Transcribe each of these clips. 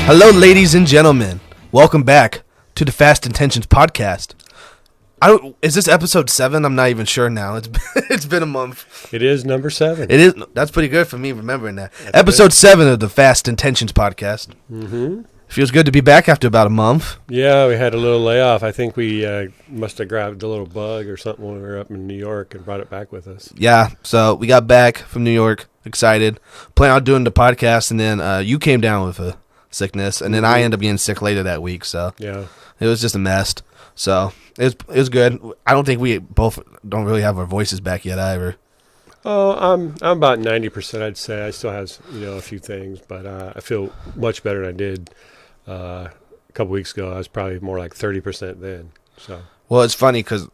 Hello, ladies and gentlemen. Welcome back to the Fast Intentions podcast. Is this episode 7? I'm not even sure now. It's been a month. It is number 7. It is. That's pretty good for me remembering that. That's episode good. 7 of the Fast Intentions podcast. Mm-hmm. Feels good to be back after about a month. Yeah, we had a little layoff. I think we must have grabbed a little bug or something when we were up in New York and brought it back with us. Yeah, so we got back from New York, excited, plan on doing the podcast, and then you came down with a sickness, and then I ended up getting sick later that week, so Yeah. it was just a mess. So it was good. I don't think we both don't really have our voices back yet either. Oh, I'm about 90%, I'd say. I still have a few things, but I feel much better than I did a couple weeks ago. I was probably more like 30% then. So Well, it's funny because,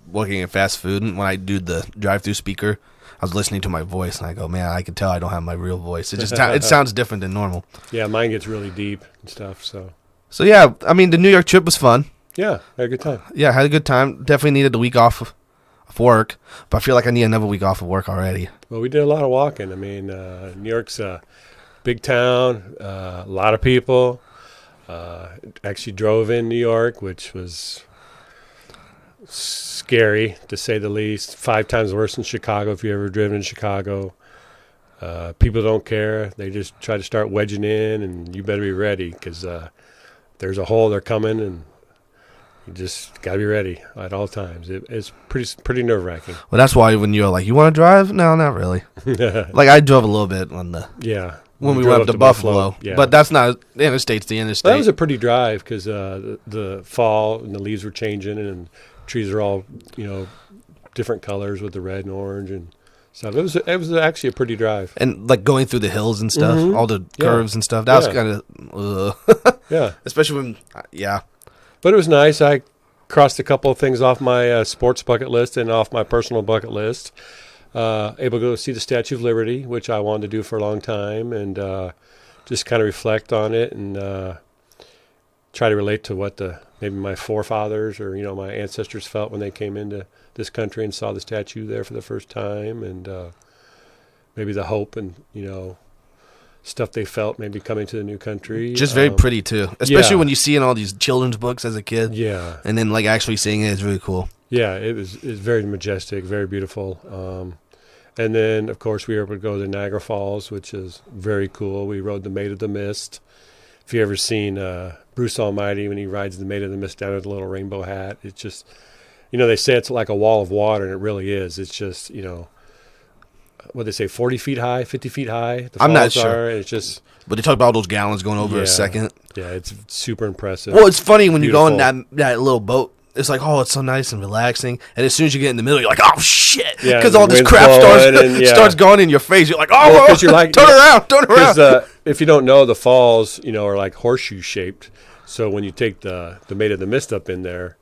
working at fast food, when I do the drive-through speaker, I was listening to my voice, and I go, man, I can tell I don't have my real voice. It just it sounds different than normal. yeah, mine gets really deep and stuff. So, yeah, I mean, the New York trip was fun. Yeah, had a good time. Yeah, had a good time. Definitely needed the week off of work, but I feel like I need another week off of work already. Well, we did a lot of walking. I mean, New York's a big town, a lot of people. Actually drove in New York, which was scary, to say the least. 5 times worse than Chicago, if you've ever driven in Chicago. People don't care. They just try to start wedging in, and you better be ready because there's a hole they're coming, and you just got to be ready at all times. It's pretty nerve-wracking. Well, that's why when you're like, you want to drive? No, not really. Like, I drove a little bit on the when we went up to Buffalo. Yeah. But that's not the interstate's the interstate. That was a pretty drive because the fall and the leaves were changing, and trees are all different colors with the red and orange and stuff. It was actually a pretty drive. And like going through the hills and stuff, all the curves and stuff. That was kind of yeah. Especially when But it was nice. I crossed a couple of things off my sports bucket list and off my personal bucket list. Able to go see the Statue of Liberty, which I wanted to do for a long time, and just kind of reflect on it and try to relate to what maybe my forefathers or my ancestors felt when they came into this country and saw the statue there for the first time, and maybe the hope and stuff they felt maybe coming to the new country. Just very pretty too, especially when you see in all these children's books as a kid. Yeah, and then like actually seeing it is really cool. Yeah, it's very majestic, very beautiful. And then, of course, we were able to go to Niagara Falls, which is very cool. We rode the Maid of the Mist. If you ever seen Bruce Almighty when he rides the Maid of the Mist down with the little rainbow hat, it's just, they say it's like a wall of water, and it really is. It's just, what they say, 40 feet high, 50 feet high. I'm not sure. It's just. But they talk about all those gallons going over a second. Yeah, it's super impressive. Well, it's funny when you go in that little boat. It's like, oh, it's so nice and relaxing. And as soon as you get in the middle, you're like, oh, shit. Because all this crap starts going in your face. You're like, oh, you're like, turn around. Because if you don't know, the falls, are like horseshoe-shaped. So when you take the Maid of the Mist up in there,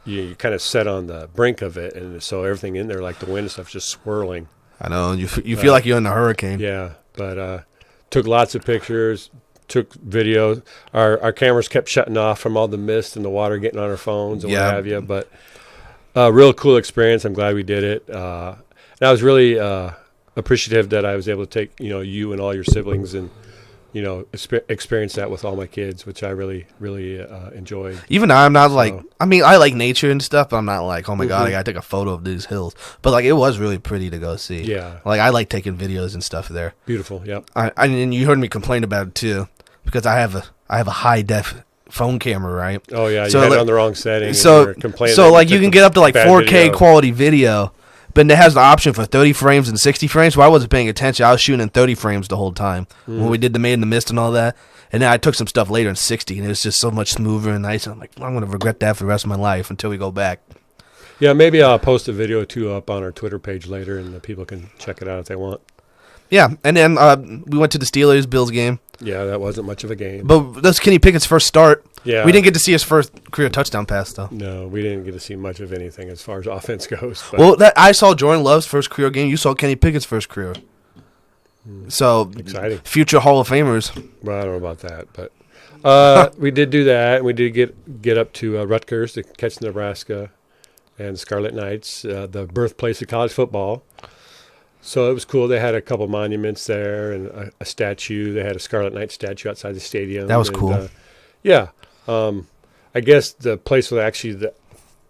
you kind of set on the brink of it. And so everything in there, like the wind and stuff, just swirling. I know. You feel like you're in a hurricane. Yeah. But took lots of pictures. Took video. Our cameras kept shutting off from all the mist and the water getting on our phones and what have you. But real cool experience. I'm glad we did it. And I was really appreciative that I was able to take you and all your siblings and experience that with all my kids, which I really enjoyed. Even I'm not like. I mean, I like nature and stuff, but I'm not like, oh my god, I gotta take a photo of these hills. But like, it was really pretty to go see. Yeah. Like I like taking videos and stuff there. Beautiful. Yep. And you heard me complain about it too. Because I have a high def phone camera, right? Oh yeah, you had it on the wrong setting. So like you can get up to like 4K video. Quality video, but it has the option for 30 frames and 60 frames. Well, I wasn't paying attention. I was shooting in 30 frames the whole time when we did the Maid in the Mist and all that. And then I took some stuff later in 60, and it was just so much smoother and nicer. I'm like, I'm gonna regret that for the rest of my life until we go back. Yeah, maybe I'll post a video or two up on our Twitter page later, and people can check it out if they want. Yeah, and then we went to the Steelers-Bills game. Yeah, that wasn't much of a game. But that's Kenny Pickett's first start. Yeah. We didn't get to see his first career touchdown pass, though. No, we didn't get to see much of anything as far as offense goes. But. Well, I saw Jordan Love's first career game. You saw Kenny Pickett's first career. So, exciting. Future Hall of Famers. Well, I don't know about that, but we did do that. And we did get up to Rutgers to catch Nebraska and Scarlet Knights, the birthplace of college football. So it was cool. They had a couple monuments there and a statue. They had a Scarlet Knight statue outside the stadium. That was cool. Yeah. I guess the place where actually the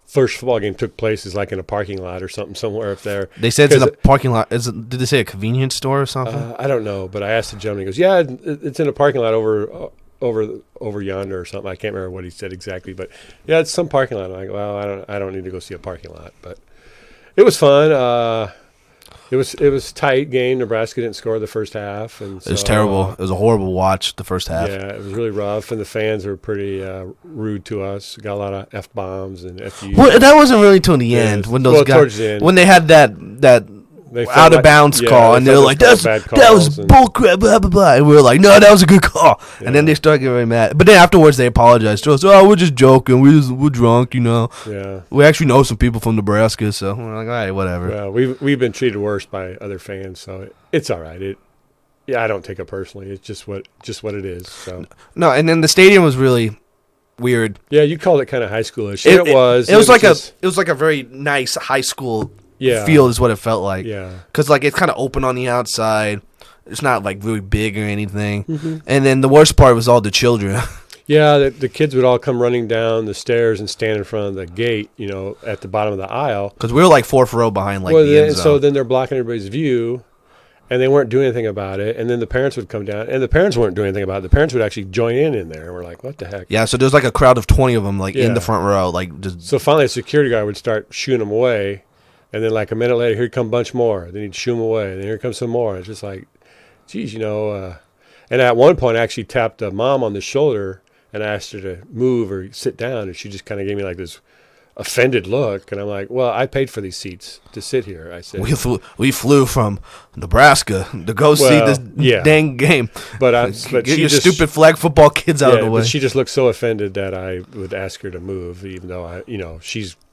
first football game took place is like in a parking lot or something somewhere up there. They said it's in a parking lot. Did they say a convenience store or something? I don't know, but I asked the gentleman. He goes, "Yeah, it's in a parking lot over yonder or something." I can't remember what he said exactly, but yeah, it's some parking lot. I'm like, well, I don't need to go see a parking lot, but it was fun. It was tight game. Nebraska didn't score the first half, and it was terrible. It was a horrible watch the first half. Yeah, it was really rough, and the fans were pretty rude to us. Got a lot of F-bombs and FUs. Well, that wasn't really till the end when those guys towards the end. When they had that out of bounds call, and they were like, "That was bullcrap," blah blah blah, and we were like, "No, that was a good call." Yeah. And then they started getting really mad. But then afterwards, they apologized to us. "Oh, we're just joking. We're drunk, you know." Yeah. We actually know some people from Nebraska, so we're like, "All right, whatever." Well, we've been treated worse by other fans, so it's all right. I don't take it personally. It's just what it is. So. No, and then the stadium was really weird. Yeah, you called it kind of high schoolish. It was like a very nice high school. Feel is what it felt like. Yeah. Because, like, it's kind of open on the outside. It's not, like, really big or anything. Mm-hmm. And then the worst part was all the children. Yeah, the kids would all come running down the stairs and stand in front of the gate, at the bottom of the aisle. Because we were, like, fourth row behind, like, the end zone. So then they're blocking everybody's view, and they weren't doing anything about it. And then the parents would come down, and the parents weren't doing anything about it. The parents would actually join in there. And we're like, what the heck? Yeah, so there's, like, a crowd of 20 of them, like, in the front row. So finally a security guard would start shooing them away. And then, like, a minute later, here come a bunch more. Then he'd shoo them away. And then here comes some more. It's just like, geez, and at one point, I actually tapped a mom on the shoulder and asked her to move or sit down. And she just kind of gave me, like, this offended look. And I'm like, well, I paid for these seats to sit here. I said, we flew from Nebraska to go see this dang game. But get your stupid flag football kids out of the way. But she just looked so offended that I would ask her to move, even though she's –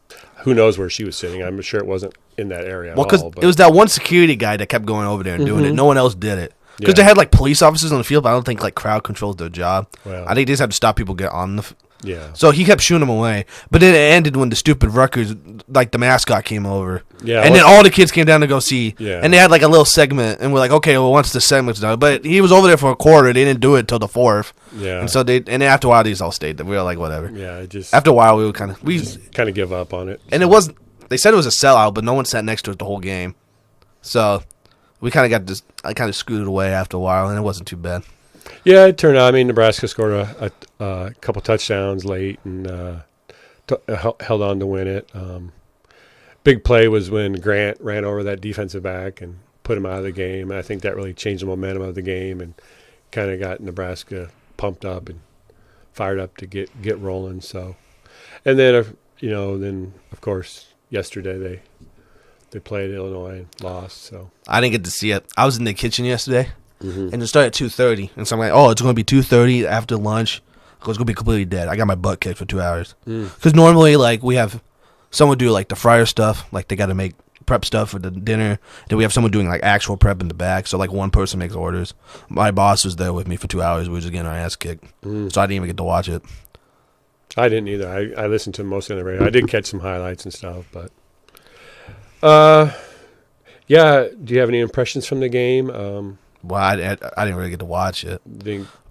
who knows where she was sitting? I'm sure it wasn't in that area. Well, because it was that one security guy that kept going over there and doing it. No one else did it. Because they had, like, police officers on the field, but I don't think, like, crowd controls their job. Well, I think they just have to stop people get on the yeah. So he kept shooting them away. But then it ended when the stupid Rutgers, like, the mascot came over. Yeah. And then all the kids came down to go see. Yeah. And they had, like, a little segment. And we're like, okay, well, once the segment's done. But he was over there for a quarter. They didn't do it until the fourth. Yeah. And so then after a while, these all stayed. We were like, whatever. Yeah. After a while, we would kind of give up on it. And it wasn't. They said it was a sellout, but no one sat next to it the whole game. So we kind of got this. I kind of scooted away after a while, and it wasn't too bad. Yeah, it turned out. I mean, Nebraska scored a couple touchdowns late and held on to win it. Big play was when Grant ran over that defensive back and put him out of the game. And I think that really changed the momentum of the game and kind of got Nebraska pumped up and fired up to get rolling. So, and then then of course yesterday they played Illinois and lost. So I didn't get to see it. I was in the kitchen yesterday. Mm-hmm. And it started at 2:30, and so I'm like, "Oh, it's going to be 2:30 after lunch. It's going to be completely dead." I got my butt kicked for 2 hours because normally, like, we have someone do like the fryer stuff, like they got to make prep stuff for the dinner. Then we have someone doing like actual prep in the back, so like one person makes orders. My boss was there with me for 2 hours. We were just getting our ass kicked, so I didn't even get to watch it. I didn't either. I listened to most of the radio. I did catch some highlights and stuff, but yeah. Do you have any impressions from the game? Well, I didn't really get to watch it.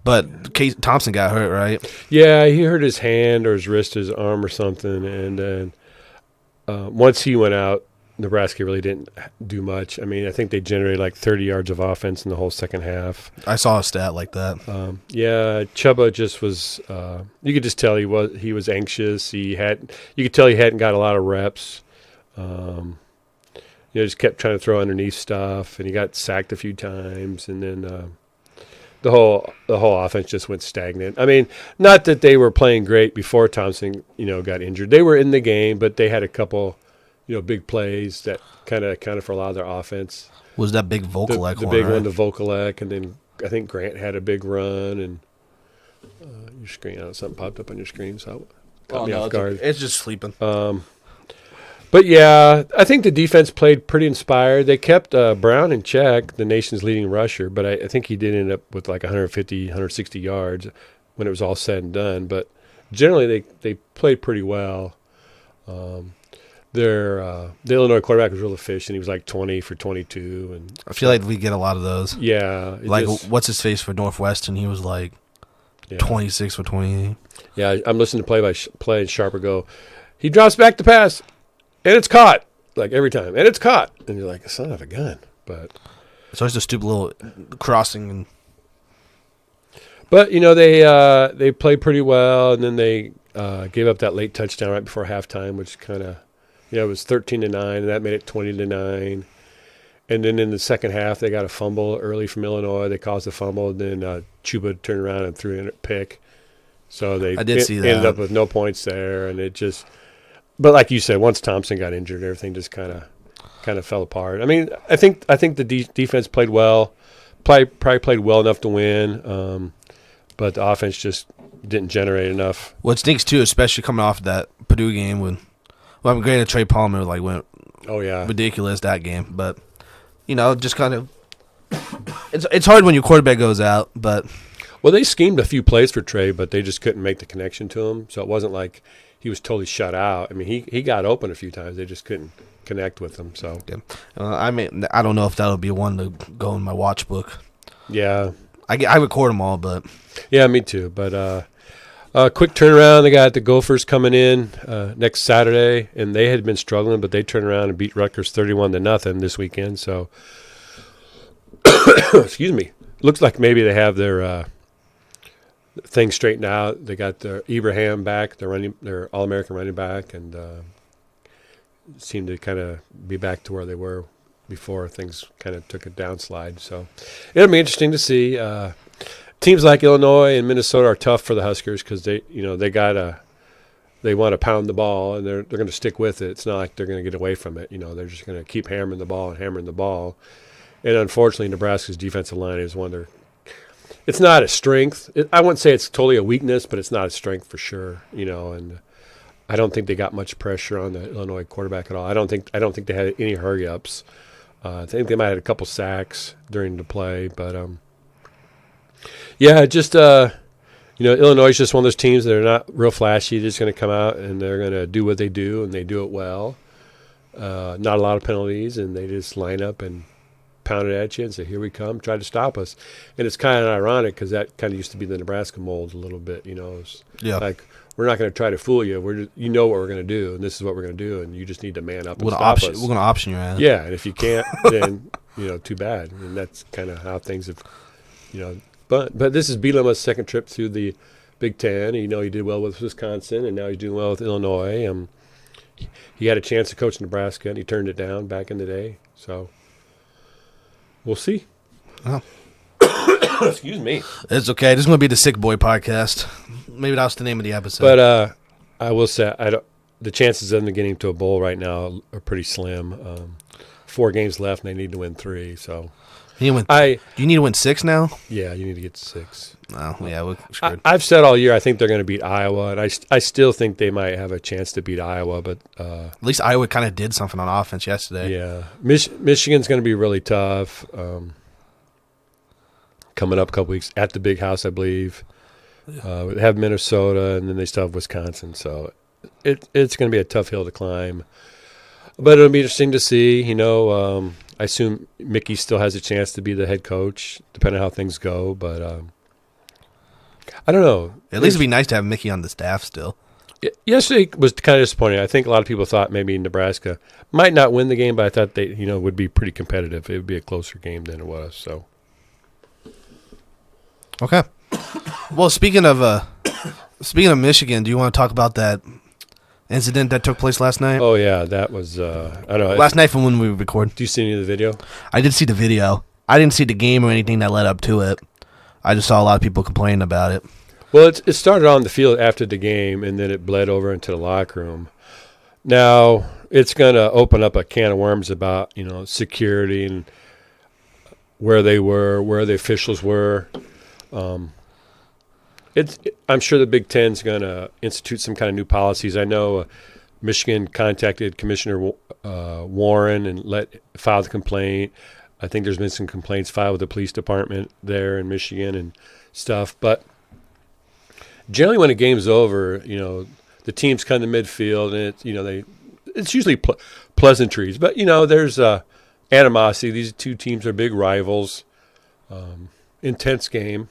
But Case Thompson got hurt, right? Yeah, he hurt his hand or his wrist, his arm or something. And then once he went out, Nebraska really didn't do much. I mean, I think they generated like 30 yards of offense in the whole second half. I saw a stat like that. Yeah, Chuba just was you could just tell he was anxious. You could tell he hadn't got a lot of reps. Just kept trying to throw underneath stuff, and he got sacked a few times, and then the whole offense just went stagnant. I mean, not that they were playing great before Thompson, got injured. They were in the game, but they had a couple, big plays that kind of accounted for a lot of their offense. Was that big Vokalek the one, big right? one, the Vokalek, and then I think Grant had a big run, and your screen, something popped up on your screen, so caught me off guard. It's just sleeping. But, yeah, I think the defense played pretty inspired. They kept Brown in check, the nation's leading rusher, but I think he did end up with like 150, 160 yards when it was all said and done. But generally they played pretty well. the Illinois quarterback was real efficient. He was like 20 for 22. And I feel like we get a lot of those. Yeah. Like, what's his face for Northwestern? He was like 26 for 28. Yeah, I'm listening to play and Sharper go, he drops back to pass, and it's caught. Like every time. And it's caught. And you're like, son of a gun. But it's always a stupid little crossing. But, they played pretty well, and then they gave up that late touchdown right before halftime, which kind of, it was 13-9, and that made it 20-9. And then in the second half, they got a fumble early from Illinois. They caused a fumble, and then Chuba turned around and threw in a pick. So they ended up with no points there, and it just – but like you said, once Thompson got injured, everything just kind of fell apart. I mean, I think the defense played well, probably played well enough to win, but the offense just didn't generate enough. What stinks too, especially coming off that Purdue game when, I'm granted Trey Palmer went ridiculous that game, but just kind of it's hard when your quarterback goes out, but. Well, they schemed a few plays for Trey, but they just couldn't make the connection to him. So it wasn't like he was totally shut out. I mean, he got open a few times. They just couldn't connect with him. So I don't know if that'll be one to go in my watch book. Yeah, I record them all, but yeah, me too. But quick turnaround. They got the Gophers coming in next Saturday, and they had been struggling, but they turned around and beat Rutgers 31-0 this weekend. So excuse me. Looks like maybe they have their things straightened out. They got their Ibrahim back, their All-American running back, and seem to kind of be back to where they were before things kind of took a downslide. So it'll be interesting to see. Teams like Illinois and Minnesota are tough for the Huskers because they want to pound the ball, and they're going to stick with it. It's not like they're going to get away from it. They're just going to keep hammering the ball. And unfortunately, Nebraska's defensive line is one of their – it's not a strength. I wouldn't say it's totally a weakness, but it's not a strength for sure, and I don't think they got much pressure on the Illinois quarterback at all. I don't think they had any hurry-ups. I think they might have had a couple sacks during the play, but Illinois is just one of those teams that are not real flashy. They're just going to come out and they're going to do what they do, and they do it well. Not a lot of penalties, and they just line up and pound it at you and say, here we come, try to stop us. And it's kind of ironic because that kind of used to be the Nebraska mold a little bit, It's like, we're not going to try to fool you. What we're going to do, and this is what we're going to do, and you just need to man up and stop us. We're going to option your ass. Yeah, and if you can't, then, too bad. And that's kind of how things have, But this is Bielema's second trip through the Big Ten. He did well with Wisconsin, and now he's doing well with Illinois. He had a chance to coach Nebraska, and he turned it down back in the day. So we'll see. Oh. Excuse me. It's okay. This is going to be the Sick Boy podcast. Maybe that's the name of the episode. But I will say, the chances of them getting to a bowl right now are pretty slim. 4 games left, and they need to win 3. So do you need to win 6 now? Yeah, you need to get to 6. Oh, yeah, we're screwed. I've said all year I think they're going to beat Iowa, and I still think they might have a chance to beat Iowa. But at least Iowa kind of did something on offense yesterday. Yeah, Michigan's going to be really tough. Coming up a couple weeks at the Big House, I believe. We have Minnesota, and then they still have Wisconsin. So it's going to be a tough hill to climb. But it'll be interesting to see. I assume Mickey still has a chance to be the head coach, depending on how things go. But I don't know. At least it'd be nice to have Mickey on the staff still. Yesterday was kind of disappointing. I think a lot of people thought maybe Nebraska might not win the game, but I thought they would be pretty competitive. It would be a closer game than it was. So. Okay. Well, speaking of Michigan, do you want to talk about that incident that took place last night? Oh yeah, that was I don't know. Last night from when we recorded. Do you see any of the video? I did see the video. I didn't see the game or anything that led up to it. I just saw a lot of people complaining about it. Well, it started on the field after the game, and then it bled over into the locker room. Now it's going to open up a can of worms about security and where they were, where the officials were. I'm sure the Big Ten's going to institute some kind of new policies. I know Michigan contacted Commissioner Warren and filed a complaint. I think there's been some complaints filed with the police department there in Michigan and stuff. But generally, when a game's over, the teams come to midfield and it's usually pleasantries. But, there's animosity. These two teams are big rivals. Intense game.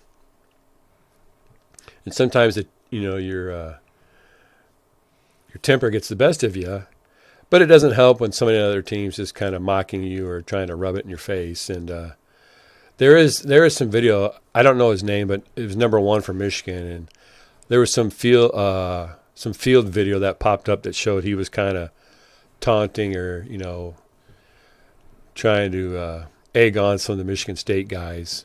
And sometimes, your temper gets the best of you. But it doesn't help when some of the other teams just kind of mocking you or trying to rub it in your face. And there is some video. I don't know his name, but it was number 1 for Michigan. And there was some field video that popped up that showed he was kind of taunting or trying to egg on some of the Michigan State guys.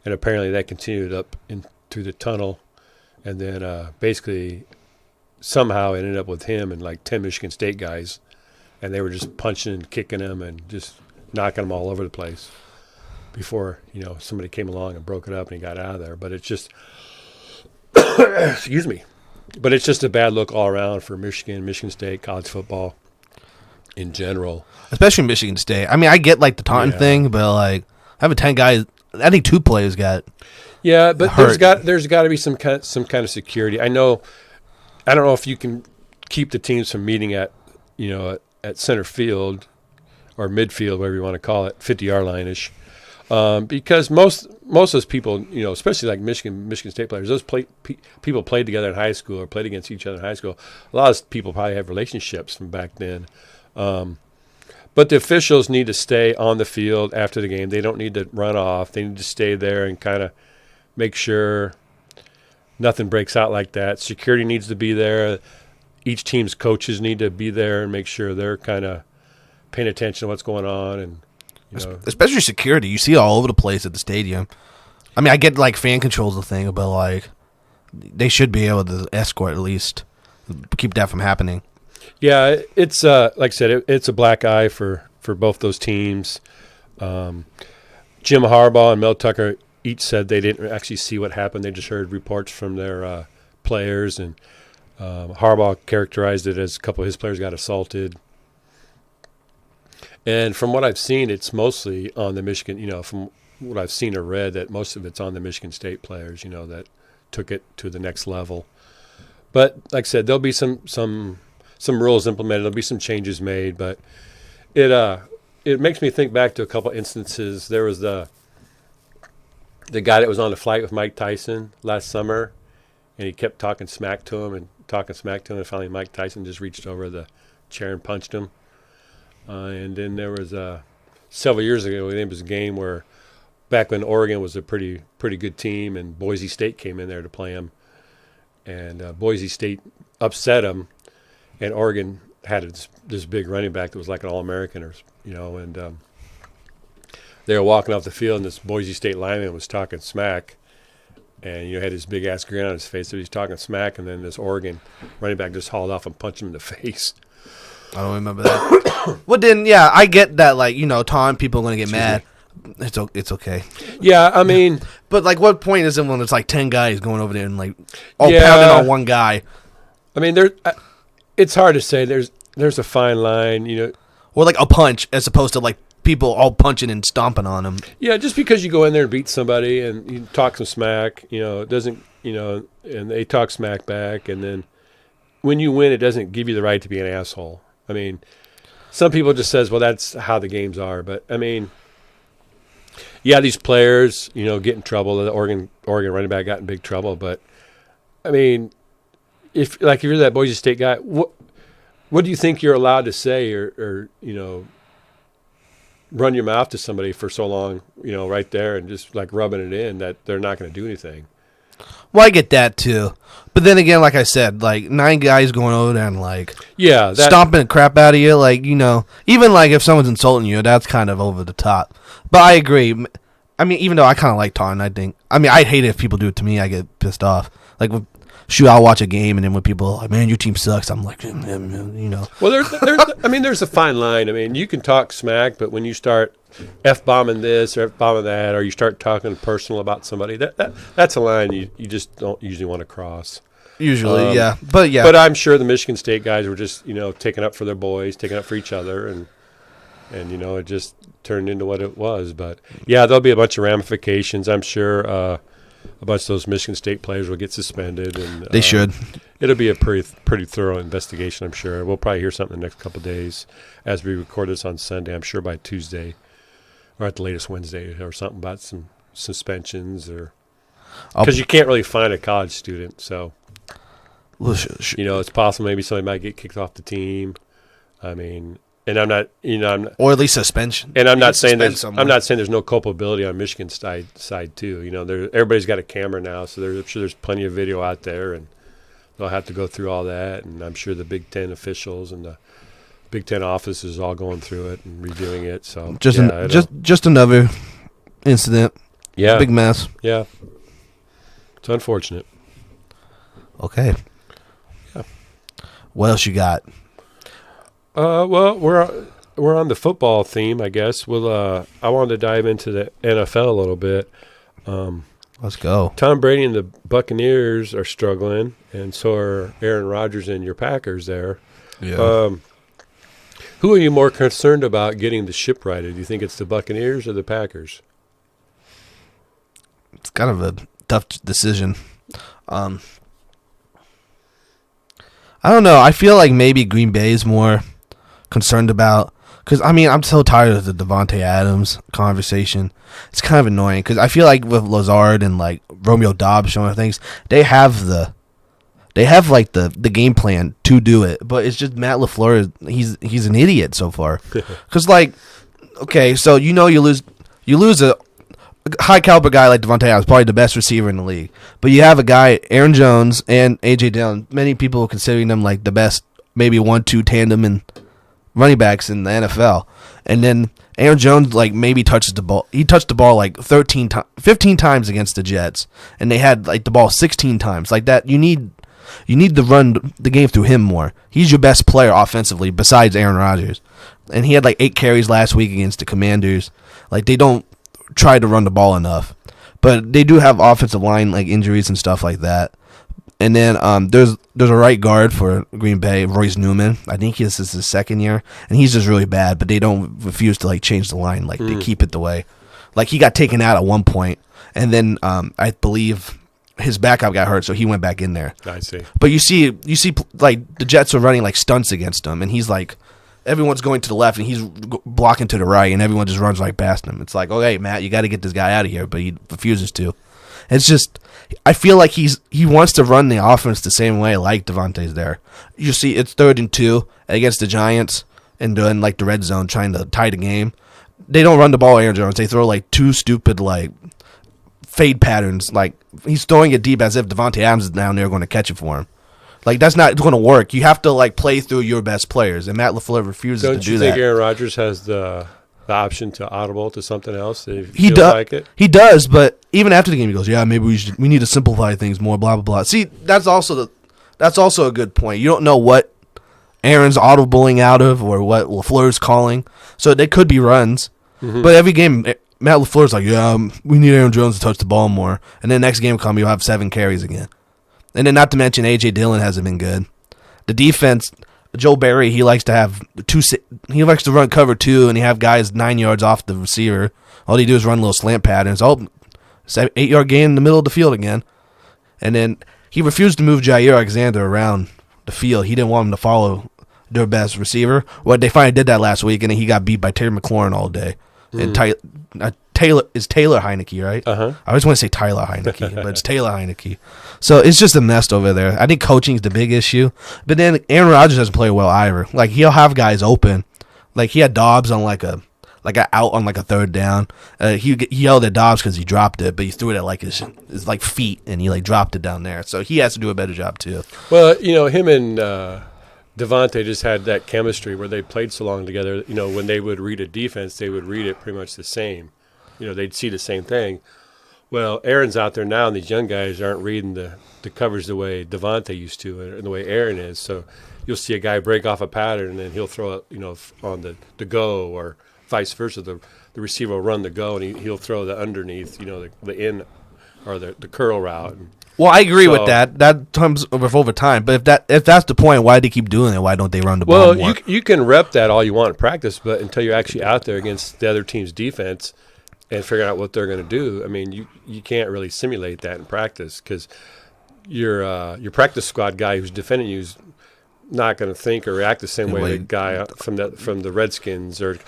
And apparently that continued up into the tunnel, and then basically somehow it ended up with him and like 10 Michigan State guys. And they were just punching and kicking him and just knocking him all over the place before, somebody came along and broke it up and he got out of there. But it's just, excuse me, but it's just a bad look all around for Michigan State, college football in general. Especially Michigan State. I mean, I get like the taunting thing, but like having 10 guys, I think 2 players got but hurt. there's got to be some kind of security. I don't know if you can keep the teams from meeting at center field or midfield, whatever you want to call it, 50-yard line-ish. Because most of those people, especially like Michigan State players, those people played together in high school or played against each other in high school. A lot of people probably have relationships from back then. But the officials need to stay on the field after the game. They don't need to run off. They need to stay there and kind of make sure nothing breaks out like that. Security needs to be there. Each team's coaches need to be there and make sure they're kind of paying attention to what's going on. And especially security. You see it all over the place at the stadium. I mean, I get like fan control's the thing, but like they should be able to escort at least, keep that from happening. Yeah, it's like I said, it's a black eye for both those teams. Jim Harbaugh and Mel Tucker each said they didn't actually see what happened. They just heard reports from their players, and Harbaugh characterized it as a couple of his players got assaulted. And from what I've seen, it's mostly on the Michigan, from what I've seen or read, that most of it's on the Michigan State players, that took it to the next level. But like I said, there'll be some rules implemented. There'll be some changes made, but it makes me think back to a couple instances. There was the guy that was on the flight with Mike Tyson last summer, and he kept talking smack to him, and finally Mike Tyson just reached over the chair and punched him. And then there was several years ago, there was a game where back when Oregon was a pretty good team, and Boise State came in there to play him, and Boise State upset him, and Oregon had this big running back that was like an All-American, and they were walking off the field, and this Boise State lineman was talking smack, and had this big ass grin on his face, so he's talking smack, and then this Oregon running back just hauled off and punched him in the face. I don't remember that. Well, then, yeah, I get that, like, time people are going to get mad. It's okay. Yeah, I mean. But, like, what point is it when it's, like, 10 guys going over there and, like, pounding on one guy? I mean, it's hard to say. There's a fine line, Or, like, a punch as opposed to, like, people all punching and stomping on them. Yeah, just because you go in there and beat somebody and you talk some smack, it doesn't, and they talk smack back, and then when you win, it doesn't give you the right to be an asshole. I mean, some people just says, well, that's how the games are. But, I mean, yeah, these players, get in trouble. The Oregon running back got in big trouble. But, I mean, if you're that Boise State guy, what do you think you're allowed to say or run your mouth to somebody for so long, right there and just, like, rubbing it in that they're not going to do anything? Well, I get that too, but then again, like I said, like 9 guys going over there and like stomping the crap out of you, like even like if someone's insulting you, that's kind of over the top. But I agree. I mean, even though I kind of like taunting, I hate it if people do it to me. I get pissed off. Like, I'll watch a game and then when people are like, man, your team sucks, I'm like, Well, there's a fine line. I mean, you can talk smack, but when you start F-bombing this or F-bombing that, or you start talking personal about somebody, that's a line you just don't usually want to cross. Usually, yeah. But I'm sure the Michigan State guys were just, taking up for their boys, taking up for each other, and it just turned into what it was. But, yeah, there'll be a bunch of ramifications. I'm sure a bunch of those Michigan State players will get suspended. And they should. It'll be a pretty thorough investigation, I'm sure. We'll probably hear something in the next couple of days as we record this on Sunday. I'm sure by Tuesday or at the latest Wednesday or something about some suspensions or because you can't really find a college student. So, it's possible maybe somebody might get kicked off the team. I mean, and I'm not, or at least suspension. And I'm not saying there's no culpability on Michigan's side too. Everybody's got a camera now, so I'm sure there's plenty of video out there, and they'll have to go through all that. And I'm sure the Big Ten officials and the Big Ten office is all going through it and reviewing it. So just another incident. Yeah, big mess. Yeah, it's unfortunate. Okay. Yeah. What else you got? Well, we're on the football theme, I guess. I wanted to dive into the NFL a little bit. Let's go. Tom Brady and the Buccaneers are struggling, and so are Aaron Rodgers and your Packers there. Yeah. Who are you more concerned about getting the ship righted? Do you think it's the Buccaneers or the Packers? It's kind of a tough decision. I don't know. I feel like maybe Green Bay is more concerned about, because I'm so tired of the Devontae Adams conversation. It's kind of annoying because I feel like with Lazard and like Romeo Doubs showing things, they have like the game plan to do it, but it's just Matt LaFleur. He's an idiot so far. Because okay, so you lose a high caliber guy like Devontae Adams, probably the best receiver in the league. But you have a guy, Aaron Jones and A.J. Dillon. Many people considering them like the best, maybe 1-2 tandem in running backs in the NFL. And then Aaron Jones maybe touches the ball. He touched the ball 15 times against the Jets, and they had the ball 16 times. Like that, you need to run the game through him more. He's your best player offensively besides Aaron Rodgers, and he had 8 carries last week against the Commanders. They don't try to run the ball enough, but they do have offensive line injuries and stuff like that. And then there's a right guard for Green Bay, Royce Newman. I think this is his second year, and he's just really bad. But they don't refuse to change the line. They keep it the way. He got taken out at one point, and then I believe his backup got hurt, so he went back in there. I see. But you see the Jets are running stunts against him, and he's everyone's going to the left, and he's blocking to the right, and everyone just runs right past him. It's okay, Matt, you got to get this guy out of here, but he refuses to. It's just, I feel like he wants to run the offense the same way like Devontae's there. You see, it's 3rd and 2 against the Giants, and doing the red zone, trying to tie the game. They don't run the ball, Aaron Jones. They throw 2 stupid fade patterns. He's throwing it deep as if Devontae Adams is down there going to catch it for him. That's not going to work. You have to play through your best players, and Matt LaFleur refuses to do that. Don't you think Aaron Rodgers has the option to audible to something else? He does, but even after the game, he goes, "Yeah, maybe we need to simplify things more." Blah blah blah. See, that's also a good point. You don't know what Aaron's audibling out of or what LaFleur's calling, so they could be runs. Mm-hmm. But every game, Matt LaFleur's "Yeah, we need Aaron Jones to touch the ball more," and then next game you'll have 7 carries again. And then not to mention A.J. Dillon hasn't been good. The defense, Joe Barry, he likes to have he likes to run cover 2, and he have guys 9 yards off the receiver. All he do is run little slant patterns. 8-yard gain in the middle of the field again. And then he refused to move Jair Alexander around the field. He didn't want him to follow their best receiver. Well, they finally did that last week, and then he got beat by Terry McLaurin all day. And Taylor Heineke, right? Uh-huh. I always want to say Tyler Heineke, but it's Taylor Heineke. So it's just a mess over there. I think coaching is the big issue. But then Aaron Rodgers doesn't play well either. He'll have guys open. He had Dobbs on a out on a 3rd down. He yelled at Dobbs because he dropped it, but he threw it at his feet, and he dropped it down there. So he has to do a better job too. Well, him and Devontae just had that chemistry where they played so long together. When they would read a defense, they would read it pretty much the same. They'd see the same thing. Well, Aaron's out there now, and these young guys aren't reading the covers the way Devontae used to and the way Aaron is. So you'll see a guy break off a pattern, and then he'll throw it, on the go, or vice versa. The receiver will run the go, and he'll throw the underneath, the in or the curl route. Well, I agree with that. That comes over time. But if that's the point, why do they keep doing it? Why don't they run the ball more? Well, you can rep that all you want in practice, but until you're actually out there against the other team's defense and figuring out what they're going to do, you can't really simulate that in practice because your practice squad guy who's defending you is not going to think or react the same way the guy from the Redskins or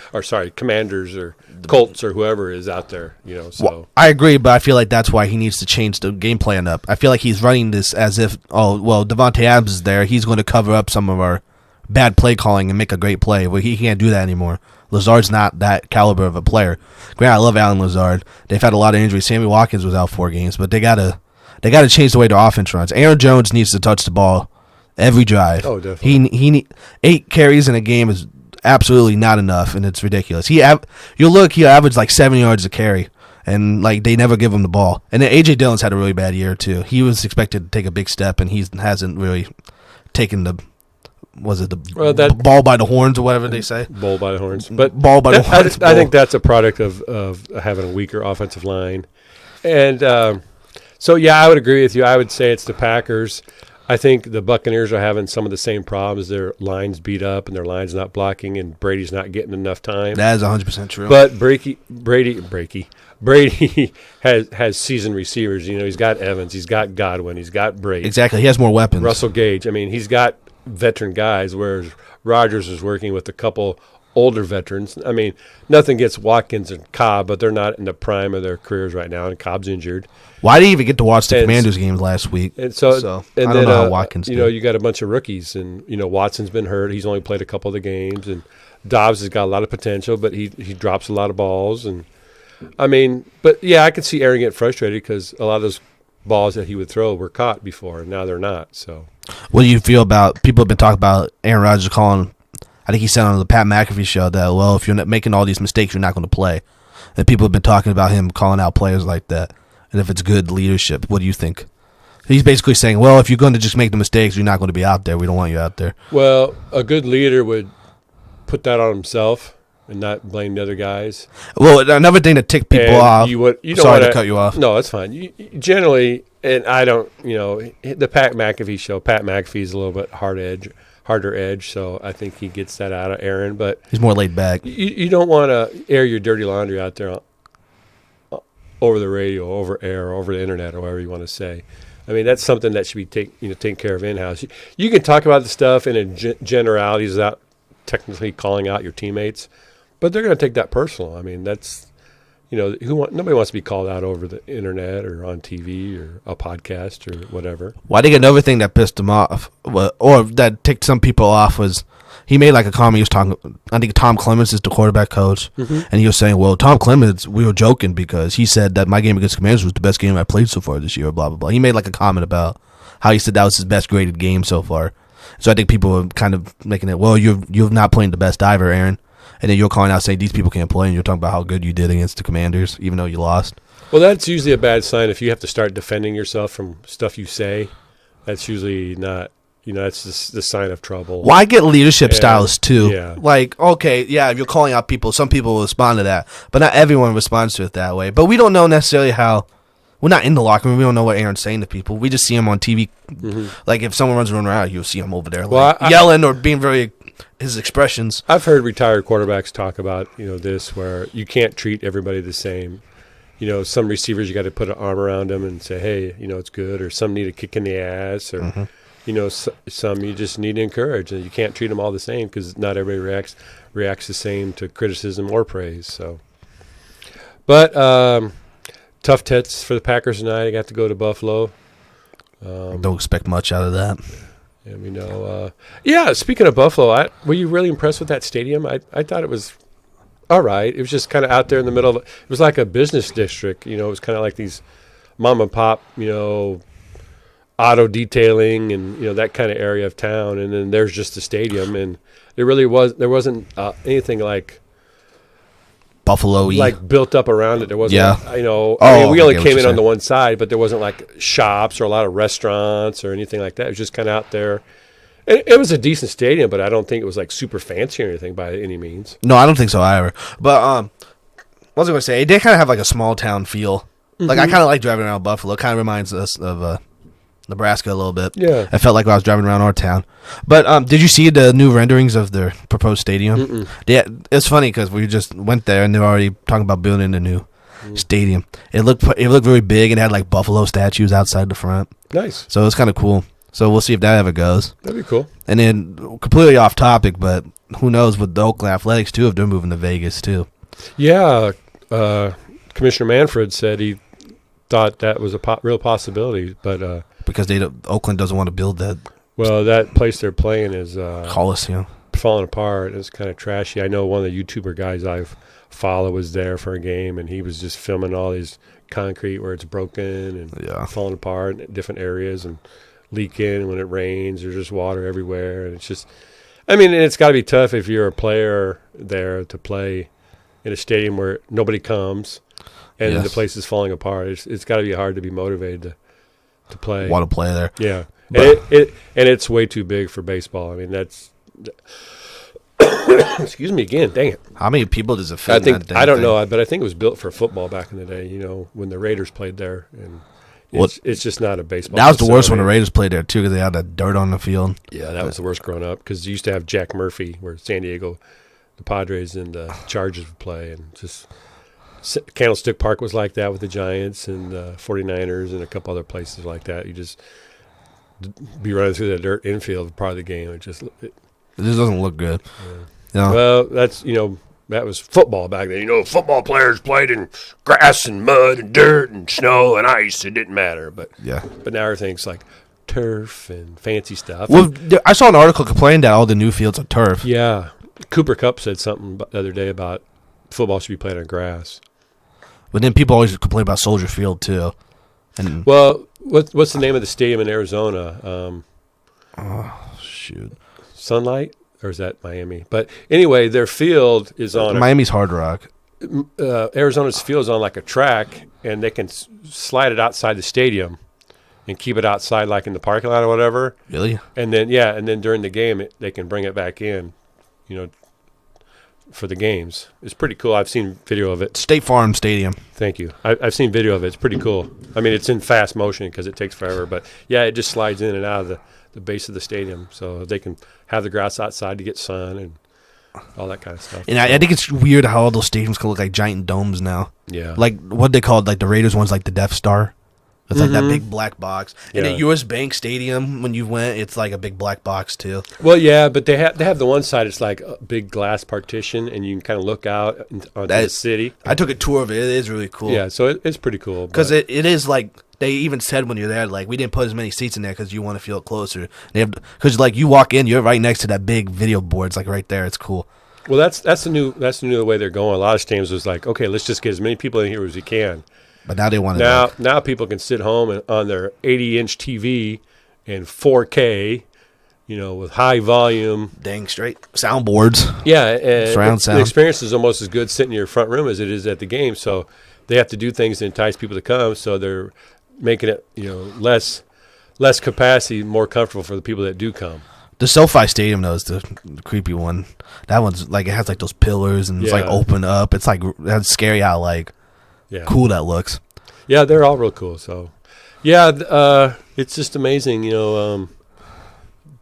Commanders or Colts or whoever is out there, So well, I agree, but I feel like that's why he needs to change the game plan up. I feel like he's running this as if, Devontae Adams is there, he's going to cover up some of our bad play calling and make a great play. Well, he can't do that anymore. Lazard's not that caliber of a player. Granted, I love Allen Lazard. They've had a lot of injuries. Sammy Watkins was out 4 games, but they gotta change the way their offense runs. Aaron Jones needs to touch the ball every drive. Oh, definitely. He 8 carries in a game is absolutely not enough, and it's ridiculous. He'll average like 7 yards a carry, and like they never give him the ball. And then A.J. Dillon's had a really bad year too. He was expected to take a big step, and he hasn't really taken the ball by the horns or whatever they say. Ball by the horns. But ball by the horns. I think that's a product of having a weaker offensive line. And so, yeah, I would agree with you. I would say it's the Packers. I think the Buccaneers are having some of the same problems. Their line's beat up and their line's not blocking, and Brady's not getting enough time. That is 100% true. But Brady has seasoned receivers. He's got Evans, he's got Godwin, he's got Brady. Exactly. He has more weapons. Russell Gage. I mean, he's got veteran guys, whereas Rogers is working with a couple older veterans. I mean, nothing against Watkins and Cobb, but they're not in the prime of their careers right now, and Cobb's injured. Why did you even get to watch the Commanders games last week? And so I don't know how Watkins did. You got a bunch of rookies, and Watson's been hurt. He's only played a couple of the games, and Dobbs has got a lot of potential, but he drops a lot of balls. And I mean, but yeah, I could see Aaron get frustrated because a lot of those balls that he would throw were caught before, and now they're not. So, what do you feel about people have been talking about Aaron Rodgers calling? I think he said on the Pat McAfee show that, if you're not making all these mistakes, you're not going to play. And people have been talking about him calling out players like that. And if it's good leadership, what do you think? He's basically saying, if you're going to just make the mistakes, you're not going to be out there. We don't want you out there. Well, a good leader would put that on himself and not blame the other guys. Well, another thing that ticked people off. Sorry to cut you off. No, it's fine. You generally, and I don't, the Pat McAfee show, Pat McAfee's a little bit harder edge, so I think he gets that out of Aaron. But he's more laid back. You don't want to air your dirty laundry out there over the radio, over air, over the internet, or whatever you want to say. I mean, that's something that should be taken care of in-house. You can talk about the stuff in generalities without technically calling out your teammates, but they're going to take that personal. I mean, that's nobody wants to be called out over the internet or on TV or a podcast or whatever. Well, I think another thing that pissed him off, or that ticked some people off, was he made like a comment. He was talking. I think Tom Clements is the quarterback coach, and he was saying, Tom Clements, we were joking because he said that my game against Commanders was the best game I played so far this year. Blah blah blah. He made like a comment about how he said that was his best graded game so far. So I think people were kind of making it. You're not playing the best either, Aaron. And then you're calling out saying these people can't play, and you're talking about how good you did against the Commanders, even though you lost. Well, that's usually a bad sign if you have to start defending yourself from stuff you say. That's usually not, that's the sign of trouble. Well, I get leadership styles too. Yeah. Like, okay, yeah, if you're calling out people, some people will respond to that, but not everyone responds to it that way. But we don't know necessarily how. We're not in the locker room. We don't know what Aaron's saying to people. We just see him on TV. Mm-hmm. Like, if someone runs around, you'll see him over there yelling or being his expressions. I've heard retired quarterbacks talk about, this, where you can't treat everybody the same. Some receivers, you got to put an arm around them and say, hey, it's good. Or some need a kick in the ass. Or, some you just need to encourage. And you can't treat them all the same because not everybody reacts the same to criticism or praise. So, but tough test for the Packers tonight. I got to go to Buffalo. Don't expect much out of that. And speaking of Buffalo, were you really impressed with that stadium? I thought it was all right. It was just kind of out there in the middle of it. It was like a business district. It was kind of like these mom and pop, auto detailing and, that kind of area of town. And then there's just the stadium. And there wasn't anything like Buffalo-y. Like built up around it. There wasn't, we only came in on the one side, but there wasn't like shops or a lot of restaurants or anything like that. It was just kind of out there. And it was a decent stadium, but I don't think it was like super fancy or anything by any means. No, I don't think so either. But what was I going to say? It did kind of have like a small town feel. Mm-hmm. Like I kind of like driving around Buffalo. It kind of reminds us of Nebraska a little bit. Yeah. I felt like I was driving around our town. But did you see the new renderings of their proposed stadium? Mm-mm. Yeah, it's funny because we just went there and they're already talking about building a new. stadium. It looked very big and had like buffalo statues outside the front. Nice. So it was kind of cool. So we'll see if that ever goes. That'd be cool. And then completely off topic, but who knows with the Oakland Athletics too if they're moving to Vegas too. Yeah, Commissioner Manfred said he thought that was a real possibility, but because Oakland doesn't want to build that. Well, that place they're playing is Coliseum. Falling apart. It's kind of trashy. I know one of the YouTuber guys I've followed was there for a game, and he was just filming all these concrete where it's broken and falling apart in different areas and leaking when it rains. There's just water everywhere, and it's just. I mean, it's got to be tough if you're a player there to play in a stadium where nobody comes and the place is falling apart. It's got to be hard to be motivated to play. Want to play there? Yeah, and it's way too big for baseball. I mean, that's. Excuse me again. Dang it! How many people does it fit? I don't know, but I think it was built for football back in the day. You know, when the Raiders played there, and it's just not a baseball. That was the worst when the Raiders played there too, because they had that dirt on the field. Yeah, that was the worst growing up because you used to have Jack Murphy, where San Diego, the Padres and the Chargers would play, and just Candlestick Park was like that with the Giants and the 49ers and a couple other places like that. You just be running through the dirt infield part of the game. It just doesn't look good. Yeah. Well, that was football back then. Football players played in grass and mud and dirt and snow and ice. It didn't matter. But now everything's like turf and fancy stuff. Well, I saw an article complaining that all the new fields are turf. Yeah. Cooper Kupp said something the other day about football should be played on grass. But then people always complain about Soldier Field too. And well, what's the name of the stadium in Arizona? Shoot. Sunlight? Or is that Miami? But anyway, their field is on... Miami's Hard Rock. Arizona's field is on like a track, and they can slide it outside the stadium and keep it outside like in the parking lot or whatever. Really? And then, during the game, they can bring it back in, for the games. It's pretty cool. I've seen video of it. State Farm Stadium. Thank you. I've seen video of it. It's pretty cool. I mean, it's in fast motion because it takes forever. But, yeah, it just slides in and out of the base of the stadium, so they can have the grass outside to get sun and all that kind of stuff. And I think it's weird how all those stadiums can look like giant domes now. Yeah. Like what they called, like the Raiders one's like the Death Star. It's like that big black box. Yeah. And at U.S. Bank Stadium, when you went, it's like a big black box too. Well, yeah, but they have the one side. It's like a big glass partition, and you can kind of look out onto the city. I took a tour of it. It is really cool. Yeah, so it's pretty cool. Because it is like they even said when you're there, like we didn't put as many seats in there because you want to feel closer. Because like you walk in, you're right next to that big video board. It's like right there. It's cool. Well, that's the new way they're going. A lot of stadiums was like, okay, let's just get as many people in here as we can. But now they want to. Now people can sit home and on their 80-inch TV in 4K, with high volume. Dang straight soundboards. Yeah, and surround sound. The experience is almost as good sitting in your front room as it is at the game. So they have to do things to entice people to come. So they're making it, less capacity, more comfortable for the people that do come. The SoFi Stadium, though, is the creepy one. That one's like it has like those pillars and it's like open up. It's like that's scary how cool that looks. Yeah, they're all real cool. So, yeah, it's just amazing. The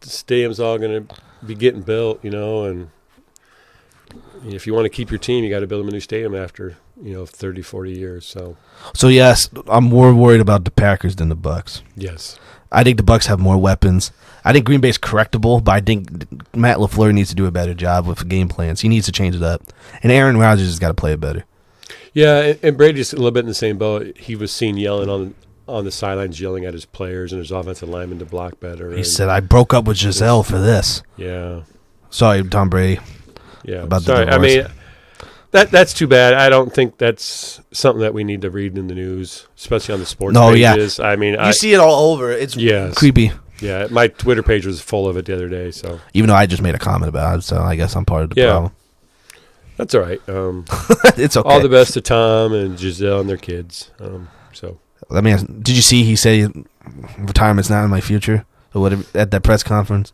stadium's all going to be getting built. And if you want to keep your team, you got to build them a new stadium after 30, 40 years. So yes, I'm more worried about the Packers than the Bucs. Yes, I think the Bucs have more weapons. I think Green Bay's correctable, but I think Matt LaFleur needs to do a better job with game plans. He needs to change it up, and Aaron Rodgers has got to play it better. Yeah, and Brady's a little bit in the same boat. He was seen yelling on the sidelines, yelling at his players and his offensive linemen to block better. He said, "I broke up with Giselle for this." Yeah. Sorry, Tom Brady. Yeah. Sorry. I mean, that's too bad. I don't think that's something that we need to read in the news, especially on the sports pages. Yeah. I mean, you see it all over. It's creepy. Yeah, my Twitter page was full of it the other day. So even though I just made a comment about it, so I guess I'm part of the problem. That's all right. It's okay. All the best to Tom and Giselle and their kids. Let me ask, did you see he said retirement's not in my future or whatever at that press conference?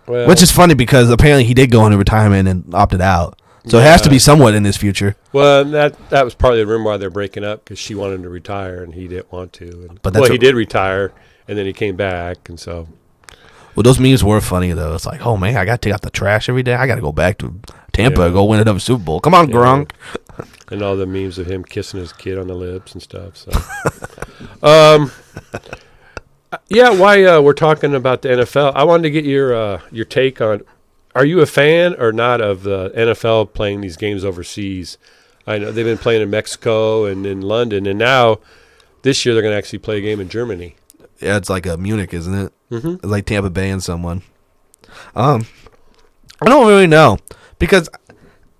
Well, which is funny because apparently he did go into retirement and opted out. So it has to be somewhat in his future. Well, that was partly the reason why they're breaking up, because she wanted him to retire and he didn't want to. He did retire and then he came back, and so. Well, those memes were funny though. It's like, oh man, I got to take out the trash every day. I got to go back to Tampa and go win another Super Bowl. Come on, Gronk. And all the memes of him kissing his kid on the lips and stuff. So, why we're talking about the NFL? I wanted to get your take on. Are you a fan or not of the NFL playing these games overseas? I know they've been playing in Mexico and in London, and now this year they're going to actually play a game in Germany. Yeah, it's like Munich, isn't it? Mm-hmm. It's like Tampa Bay and someone. I don't really know because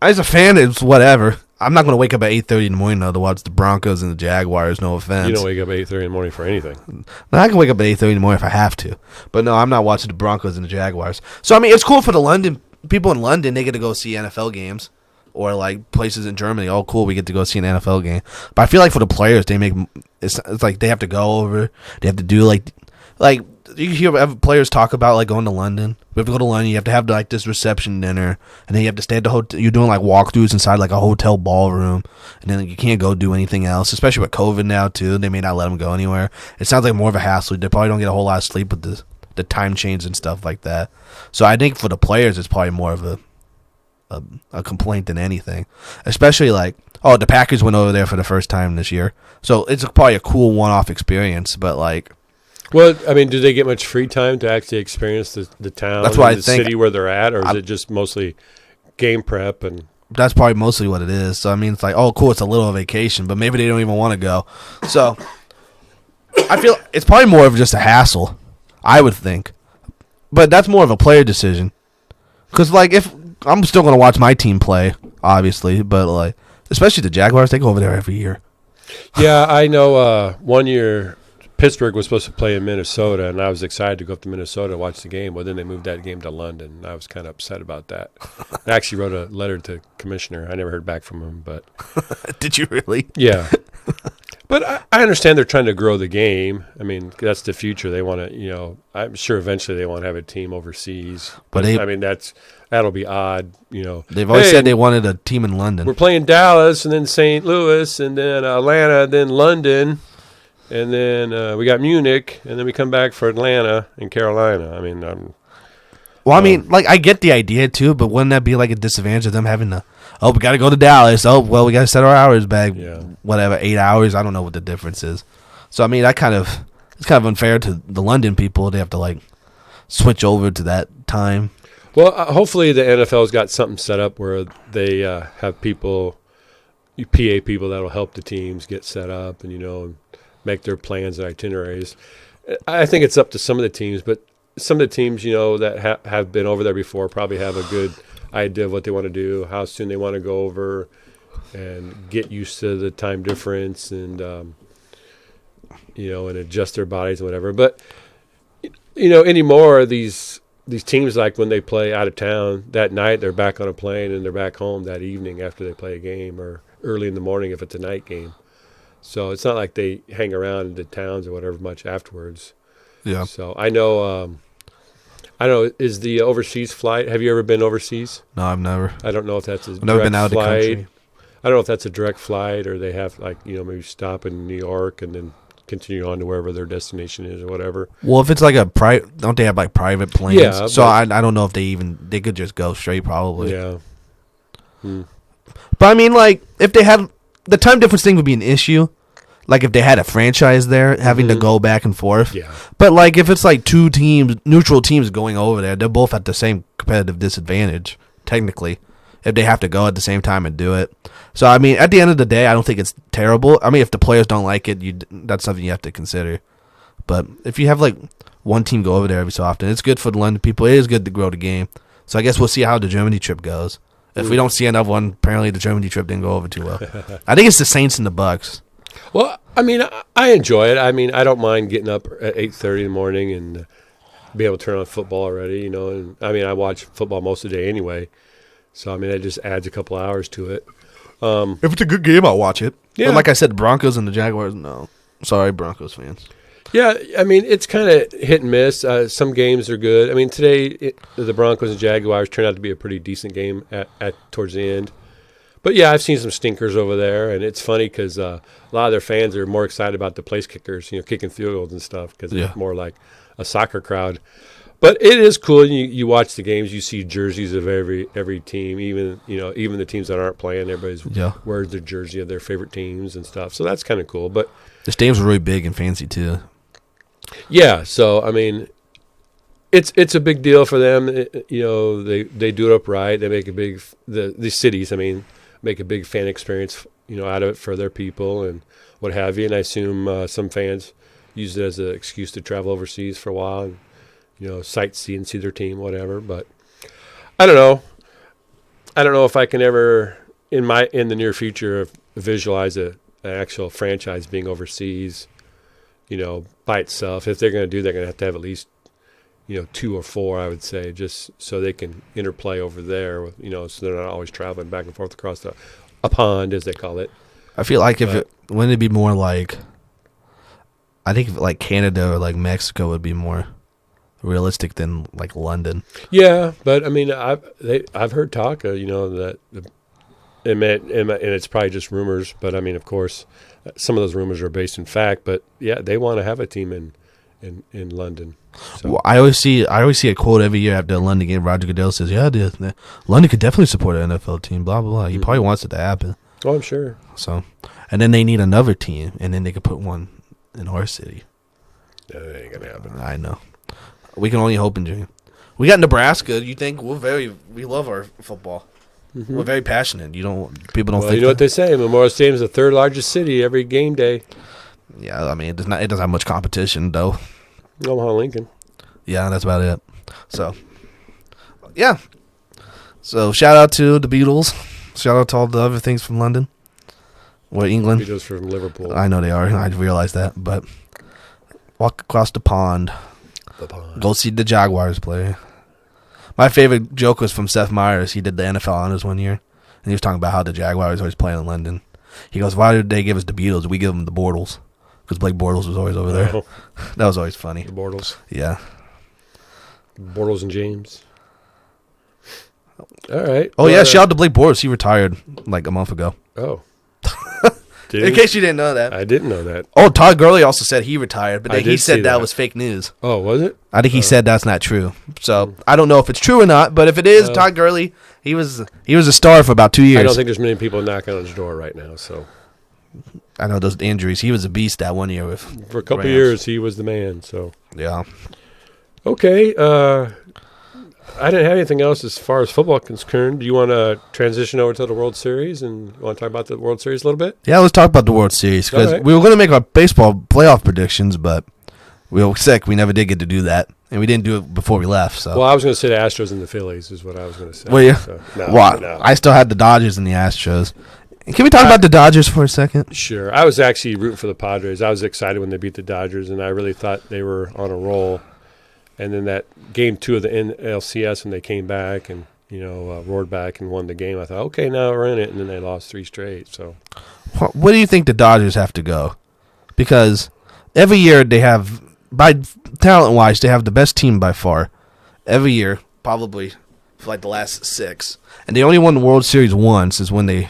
as a fan, it's whatever. I'm not going to wake up at 8:30 in the morning though to watch the Broncos and the Jaguars. No offense. You don't wake up at 8:30 in the morning for anything. No, I can wake up at 8:30 in the morning if I have to, but no, I'm not watching the Broncos and the Jaguars. So I mean, it's cool for the London people in London. They get to go see NFL games, or like places in Germany. Oh, cool, we get to go see an NFL game. But I feel like for the players, they make it's like they have to go over. They have to do like you hear players talk about like going to London. We have to go to London. You have to have like this reception dinner, and then you have to stay at the hotel. You're doing like walkthroughs inside like a hotel ballroom, and then you can't go do anything else. Especially with COVID now too, they may not let them go anywhere. It sounds like more of a hassle. They probably don't get a whole lot of sleep with the time change and stuff like that. So I think for the players, it's probably more of a complaint than anything. Especially like, oh, the Packers went over there for the first time this year, so it's probably a cool one-off experience. But like. Well, I mean, do they get much free time to actually experience the town, that's what the city where they're at, or is it just mostly game prep? And that's probably mostly what it is. So I mean, it's like, oh, cool, it's a little vacation, but maybe they don't even want to go. So I feel it's probably more of just a hassle, I would think. But that's more of a player decision, because like if I'm still going to watch my team play, obviously, but like especially the Jaguars, they go over there every year. Yeah, I know. 1 year. Pittsburgh was supposed to play in Minnesota, and I was excited to go up to Minnesota and watch the game. Well, then they moved that game to London, and I was kind of upset about that. I actually wrote a letter to the commissioner. I never heard back from him, but did you really? Yeah. But I understand they're trying to grow the game. I mean, that's the future. They want to, I'm sure eventually they want to have a team overseas. But I mean, that'll be odd, They've always said they wanted a team in London. We're playing Dallas, and then St. Louis, and then Atlanta, then London. And then we got Munich, and then we come back for Atlanta and Carolina. I mean, I mean, like I get the idea too, but wouldn't that be like a disadvantage of them having to? Oh, we got to go to Dallas. Oh, well, we got to set our hours back. Yeah. Whatever, 8 hours. I don't know what the difference is. So I mean, it's kind of unfair to the London people. They have to like switch over to that time. Well, hopefully the NFL's got something set up where they have PA people that'll help the teams get set up and make their plans and itineraries. I think it's up to some of the teams, but some of the teams, that have been over there before probably have a good idea of what they want to do, how soon they want to go over, and get used to the time difference and, and adjust their bodies and whatever. But, anymore, these teams, like when they play out of town, that night they're back on a plane and they're back home that evening after they play a game, or early in the morning if it's a night game. So it's not like they hang around in the towns or whatever much afterwards. Yeah. So I know, is the overseas flight, have you ever been overseas? No, I've never. I don't know if that's a direct never been out of the flight. country. I don't know if that's a direct flight or they have maybe stop in New York and then continue on to wherever their destination is or whatever. Well, if it's like don't they have like private planes? Yeah. So I don't know if they could just go straight probably. Yeah. But I mean, like if they had the time difference thing would be an issue. Like if they had a franchise there, having to go back and forth. Yeah. But like if it's like two teams, neutral teams going over there, they're both at the same competitive disadvantage, technically, if they have to go at the same time and do it. So I mean, at the end of the day, I don't think it's terrible. I mean, if the players don't like it, that's something you have to consider. But if you have like one team go over there every so often, it's good for the London people. It is good to grow the game. So I guess we'll see how the Germany trip goes. If we don't see another one, apparently the Germany trip didn't go over too well. I think it's the Saints and the Bucks. Well, I mean, I enjoy it. I mean, I don't mind getting up at 8:30 in the morning and be able to turn on football already, And I mean, I watch football most of the day anyway. So, I mean, it just adds a couple hours to it. If it's a good game, I'll watch it. Yeah. But like I said, the Broncos and the Jaguars, no. Sorry, Broncos fans. Yeah, I mean, it's kind of hit and miss. Some games are good. I mean, today, the Broncos and Jaguars turned out to be a pretty decent game at towards the end. But, yeah, I've seen some stinkers over there, and it's funny because a lot of their fans are more excited about the place kickers, kicking field goals and stuff because it's more like a soccer crowd. But it is cool. You watch the games, you see jerseys of every team, even the teams that aren't playing. Everybody's wears their jersey of their favorite teams and stuff. So that's kind of cool. But the stadiums were really big and fancy too. Yeah. So I mean, it's a big deal for them. They do it up right. They make a big the cities. I mean, make a big fan experience out of it for their people and what have you. And I assume some fans use it as an excuse to travel overseas for a while and sightsee and see their team, whatever. But I don't know. I don't know if I can ever, in the near future, visualize an actual franchise being overseas, by itself. If they're going to they're going to have at least, 2 or 4, I would say, just so they can interplay over there, so they're not always traveling back and forth across a pond, as they call it. I feel like wouldn't it be more like, I think like Canada or like Mexico would be more realistic than like London. Yeah, but I mean, I've heard talk, that, and it's probably just rumors. But I mean, of course, some of those rumors are based in fact. But yeah, they want to have a team in London. So. Well, I always see a quote every year after a London game. Roger Goodell says, "Yeah, London could definitely support an NFL team." Blah blah blah. He probably wants it to happen. Oh, I'm sure. So, and then they need another team, and then they could put one in our city. That ain't gonna happen. I know. We can only hope and dream. We got Nebraska. You think we love our football. Mm-hmm. We're very passionate. People don't think. You know what they say? Memorial Stadium is the 3rd largest city every game day. Yeah, I mean it doesn't have much competition though. Omaha, Lincoln. Yeah, that's about it. So, yeah. So shout out to the Beatles. Shout out to all the other things from London or England. Beatles from Liverpool. I know they are. I realize that, but walk across the pond. Go see the Jaguars play. My favorite joke was from Seth Meyers. He did the NFL Honors one year, and he was talking about how the Jaguars always play in London. He goes, "Why did they give us the Beatles? We give them the Bortles, because Blake Bortles was always over there." That was always funny. The Bortles. Yeah. Bortles and James. All right. Oh, yeah, shout out to Blake Bortles. He retired like a month ago. Oh. In case you didn't know that. I didn't know that. Oh, Todd Gurley also said he retired, but then he said that was fake news. Oh, was it? I think he said that's not true. So I don't know if it's true or not, but if it is, Todd Gurley, he was a star for about 2 years. I don't think there's many people knocking on his door right now. So I know those injuries. He was a beast that one year for a couple of years. He was the man. So yeah. Okay. I didn't have anything else as far as football concerned. Do you want to transition over to the World Series and want to talk about the World Series a little bit? Yeah, let's talk about the World Series because we were going to make our baseball playoff predictions, but we were sick. We never did get to do that, and we didn't do it before we left. So, well, I was going to say the Astros and the Phillies is what I was going to say. Well, yeah. So, no. I still had the Dodgers and the Astros. Can we talk about the Dodgers for a second? Sure. I was actually rooting for the Padres. I was excited when they beat the Dodgers, and I really thought they were on a roll. And then that game 2 of the NLCS, when they came back and roared back and won the game, I thought, okay, now we're in it. And then they lost 3 straight. So, what do you think the Dodgers have to go? Because every year they have, by talent-wise, they have the best team by far. Every year, probably for like the last 6, and they only won the World Series once. Is when they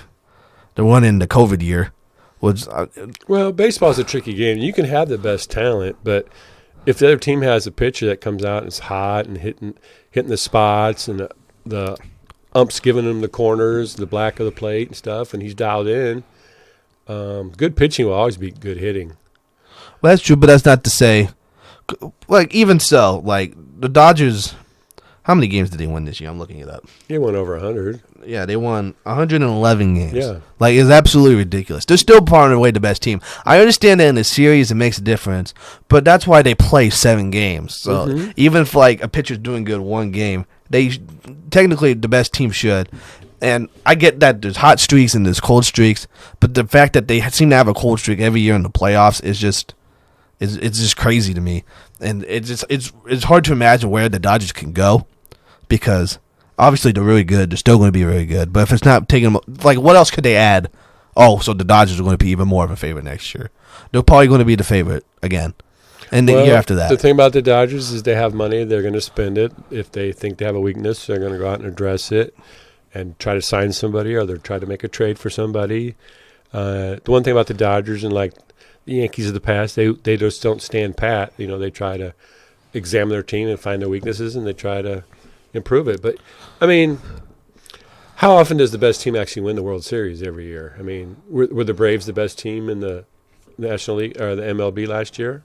won in the COVID year. Well, baseball's a tricky game. You can have the best talent, but if the other team has a pitcher that comes out and is hot and hitting the spots and the ump's giving him the corners, the black of the plate and stuff, and he's dialed in, good pitching will always be good hitting. Well, that's true, but that's not to say, like, even so, like, the Dodgers, how many games did they win this year? I'm looking it up. They won over 100. Yeah, they won 111 games. Yeah. Like, it's absolutely ridiculous. They're still far and away the best team. I understand that in the series it makes a difference, but that's why they play 7 games. So even if, like, a pitcher's doing good one game, they technically the best team should. And I get that there's hot streaks and there's cold streaks, but the fact that they seem to have a cold streak every year in the playoffs is just it's just crazy to me. And it's hard to imagine where the Dodgers can go because obviously they're really good. They're still going to be really good. But if it's not taking them, like, what else could they add? Oh, so the Dodgers are going to be even more of a favorite next year. They're probably going to be the favorite again. And the year after that. The thing about the Dodgers is they have money. They're going to spend it. If they think they have a weakness, they're going to go out and address it and try to sign somebody or they'll try to make a trade for somebody. The one thing about the Dodgers and, like, the Yankees of the past, they just don't stand pat. They try to examine their team and find their weaknesses, and they try to improve it. But, I mean, how often does the best team actually win the World Series every year? I mean, were the Braves the best team in the National League or the MLB last year?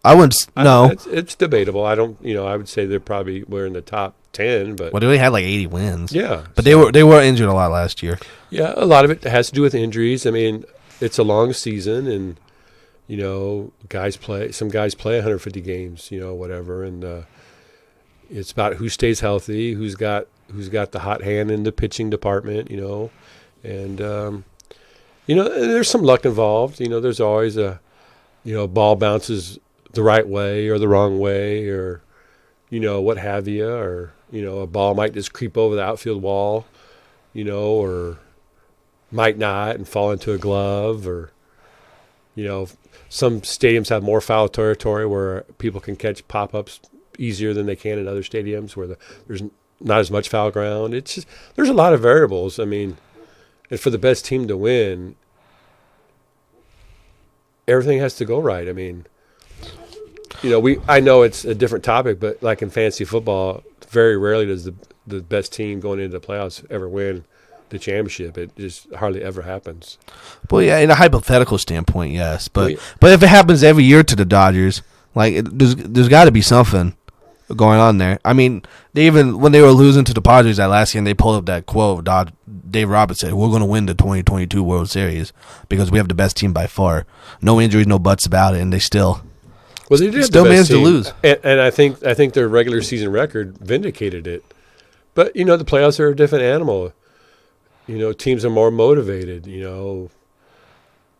I wouldn't. No, it's debatable. I don't. I would say they probably were in the top 10, but well, they only had like 80 wins. Yeah, but they were injured a lot last year. Yeah, a lot of it has to do with injuries. I mean, it's a long season, and some guys play 150 games, whatever, and it's about who stays healthy, who's got the hot hand in the pitching department, and there's some luck involved. There's always a ball bounces the right way or the wrong way, or what have you, or a ball might just creep over the outfield wall, or might not and fall into a glove, or some stadiums have more foul territory where people can catch pop-ups easier than they can in other stadiums where there's not as much foul ground. It's just, there's a lot of variables. I mean, and for the best team to win, everything has to go right. I mean, I know it's a different topic, but like in fantasy football, very rarely does the best team going into the playoffs ever win the championship. It just hardly ever happens. Well, yeah, in a hypothetical standpoint, yes, but if it happens every year to the Dodgers, like there's got to be something going on there. I mean, when they were losing to the Padres that last game, they pulled up that quote. Dave Roberts said, "We're going to win the 2022 World Series because we have the best team by far. No injuries, no buts about it," and they still. Well, they did still managed to lose, and I think their regular season record vindicated it. But the playoffs are a different animal. Teams are more motivated.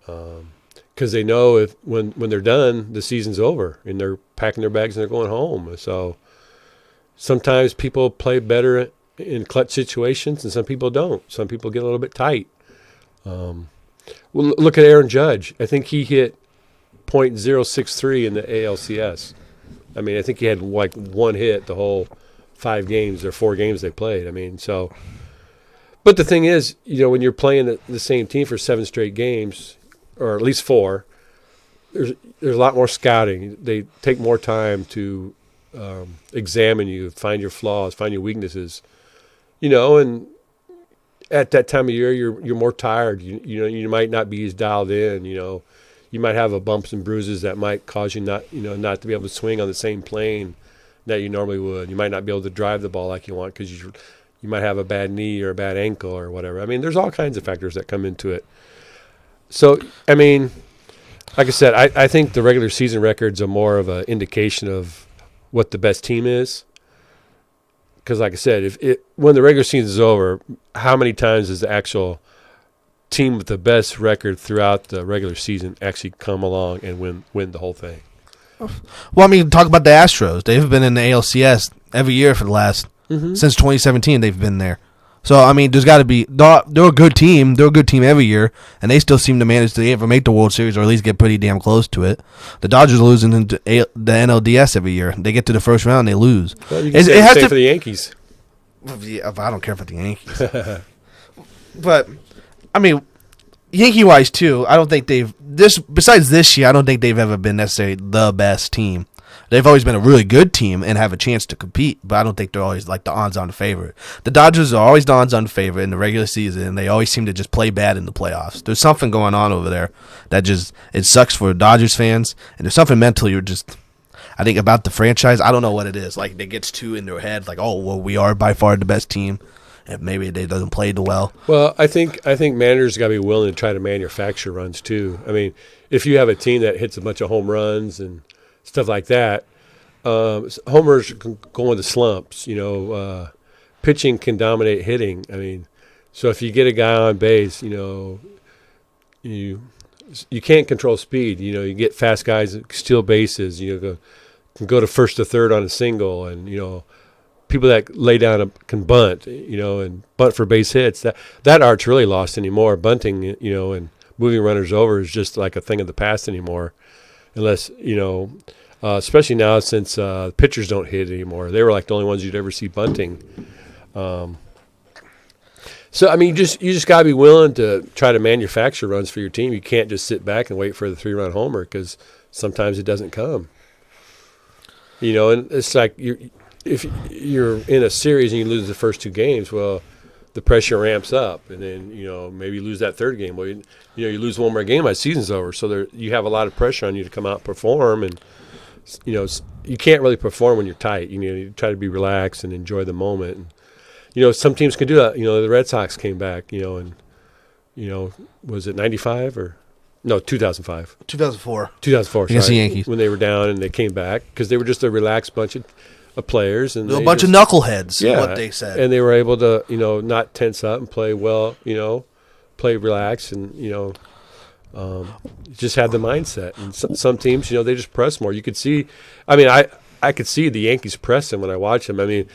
Because they know if when they're done, the season's over, and they're packing their bags and they're going home. So sometimes people play better in clutch situations, and some people don't. Some people get a little bit tight. Well, look at Aaron Judge. I think he hit .063 in the ALCS. I mean, I think he had like one hit the whole 5 games or 4 games they played. I mean, so. But the thing is, when you're playing the same team for 7 straight games, or at least 4, there's a lot more scouting. They take more time to examine you, find your flaws, find your weaknesses. And at that time of year, you're more tired. You might not be as dialed in. You might have a bumps and bruises that might cause you not to be able to swing on the same plane that you normally would. You might not be able to drive the ball like you want because you might have a bad knee or a bad ankle or whatever. I mean, there's all kinds of factors that come into it. So, I mean, like I said, I think the regular season records are more of an indication of what the best team is. Because, like I said, when the regular season is over, how many times does the actual team with the best record throughout the regular season actually come along and win the whole thing? Well, I mean, talk about the Astros. They've been in the ALCS every year for the last since 2017. They've been there. So, I mean, there's got to be – they're a good team. They're a good team every year, and they still seem to manage to ever make the World Series or at least get pretty damn close to it. The Dodgers are losing into the NLDS every year. They get to the first round, they lose. Well, you can say the same for the Yankees. Yeah, I don't care about the Yankees. But, I mean, Yankee-wise, too, I don't think besides this year, I don't think they've ever been necessarily the best team. They've always been a really good team and have a chance to compete, but I don't think they're always like the odds-on favorite. The Dodgers are always the odds-on favorite in the regular season, and they always seem to just play bad in the playoffs. There's something going on over there that it sucks for Dodgers fans, and there's something mentally I think about the franchise. I don't know what it is. Like, it gets too in their head, like, oh, well, we are by far the best team, and maybe they doesn't play too well. Well, I think managers got to be willing to try to manufacture runs too. I mean, if you have a team that hits a bunch of home runs and stuff like that, homers can go into slumps. Pitching can dominate hitting. I mean, so if you get a guy on base, you can't control speed. You get fast guys that steal bases. Can go to first to third on a single, and people that lay down can bunt. And bunt for base hits. That art's really lost anymore. Bunting, and moving runners over is just like a thing of the past anymore, unless especially now since pitchers don't hit anymore. They were like the only ones you'd ever see bunting. So, I mean, you just got to be willing to try to manufacture runs for your team. You can't just sit back and wait for the 3-run homer because sometimes it doesn't come. And it's like if you're in a series and you lose the first 2 games, well, the pressure ramps up, and then maybe you lose that third game. Well, you lose one more game, my season's over. So you have a lot of pressure on you to come out and perform, and you can't really perform when you're tight. You try to be relaxed and enjoy the moment. And, some teams can do that. The Red Sox came back, and was it 95 or no 2005? 2004. 2004. Against the Yankees when they were down and they came back because they were just a relaxed bunch of players and a bunch of knuckleheads. Yeah, what they said, and they were able to not tense up and play well. Play relaxed and just had the mindset. And some teams, they just press more. You could see. I mean, I could see the Yankees pressing when I watched them. I mean,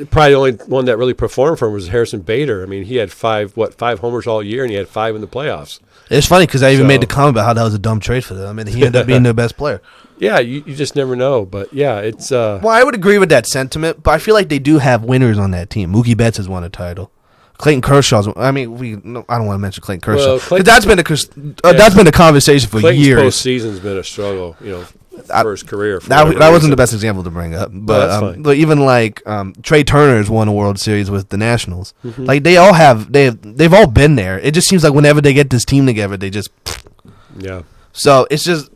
probably the only one that really performed for him was Harrison Bader. I mean, he had 5 homers all year, and he had 5 in the playoffs. It's funny because I even made the comment about how that was a dumb trade for them. I mean, he ended up being their best player. Yeah, you just never know. But, yeah, it's well, I would agree with that sentiment, but I feel like they do have winners on that team. Mookie Betts has won a title. Clayton Kershaw's. I mean, I don't want to mention Clayton Kershaw. Well, that's been a conversation for Clayton's years. Postseason's been a struggle, for his career. That wasn't the best example to bring up, but even like Trey Turner has won a World Series with the Nationals. Mm-hmm. Like they've all been there. It just seems like whenever they get this team together, they just So it's just.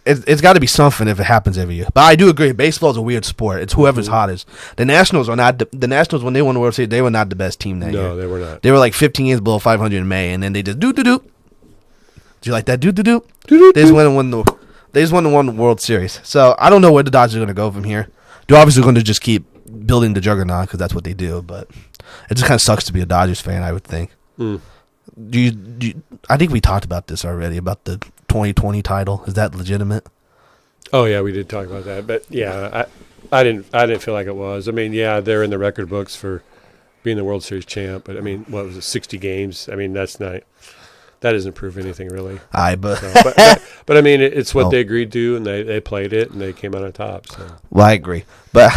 It's got to be something if it happens every year. But I do agree, baseball is a weird sport. It's whoever's hottest. The Nationals are not. The Nationals, when they won the World Series, they were not the best team that year. No, they were not. They were like 15 games below 500 in May, and then they just do. Did you like that? Do. They just won the World Series. So I don't know where the Dodgers are going to go from here. They're obviously going to just keep building the juggernaut because that's what they do. But it just kind of sucks to be a Dodgers fan, I would think. Mm. I think we talked about this already about the 2020 title. Is that legitimate? Oh yeah, we did talk about that. But yeah, I didn't feel like it was. I mean, yeah, they're in the record books for being the World Series champ. But I mean, what was it, 60 games? I mean, that doesn't prove anything really. But I mean, it's what they agreed to, and they played it, and they came out on top. So. Well, I agree, but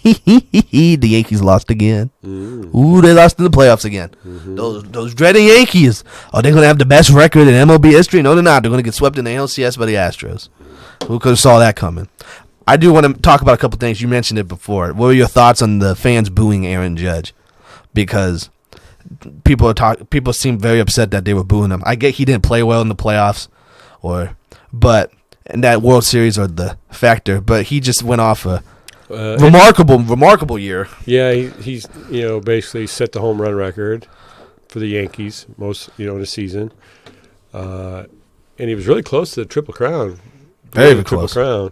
the Yankees lost again. Ooh, they lost in the playoffs again. Mm-hmm. Those dreaded Yankees. Are they going to have the best record in MLB history? No, they're not. They're going to get swept in the ALCS by the Astros. Who could have saw that coming? I do want to talk about a couple things. You mentioned it before. What were your thoughts on the fans booing Aaron Judge? Because people seem very upset that they were booing him. I get he didn't play well in the playoffs, but in that World Series are the factor. But he just went off a remarkable year. Yeah, he's basically set the home run record for the Yankees most in a season, and he was really close to the Triple Crown. Very close. Triple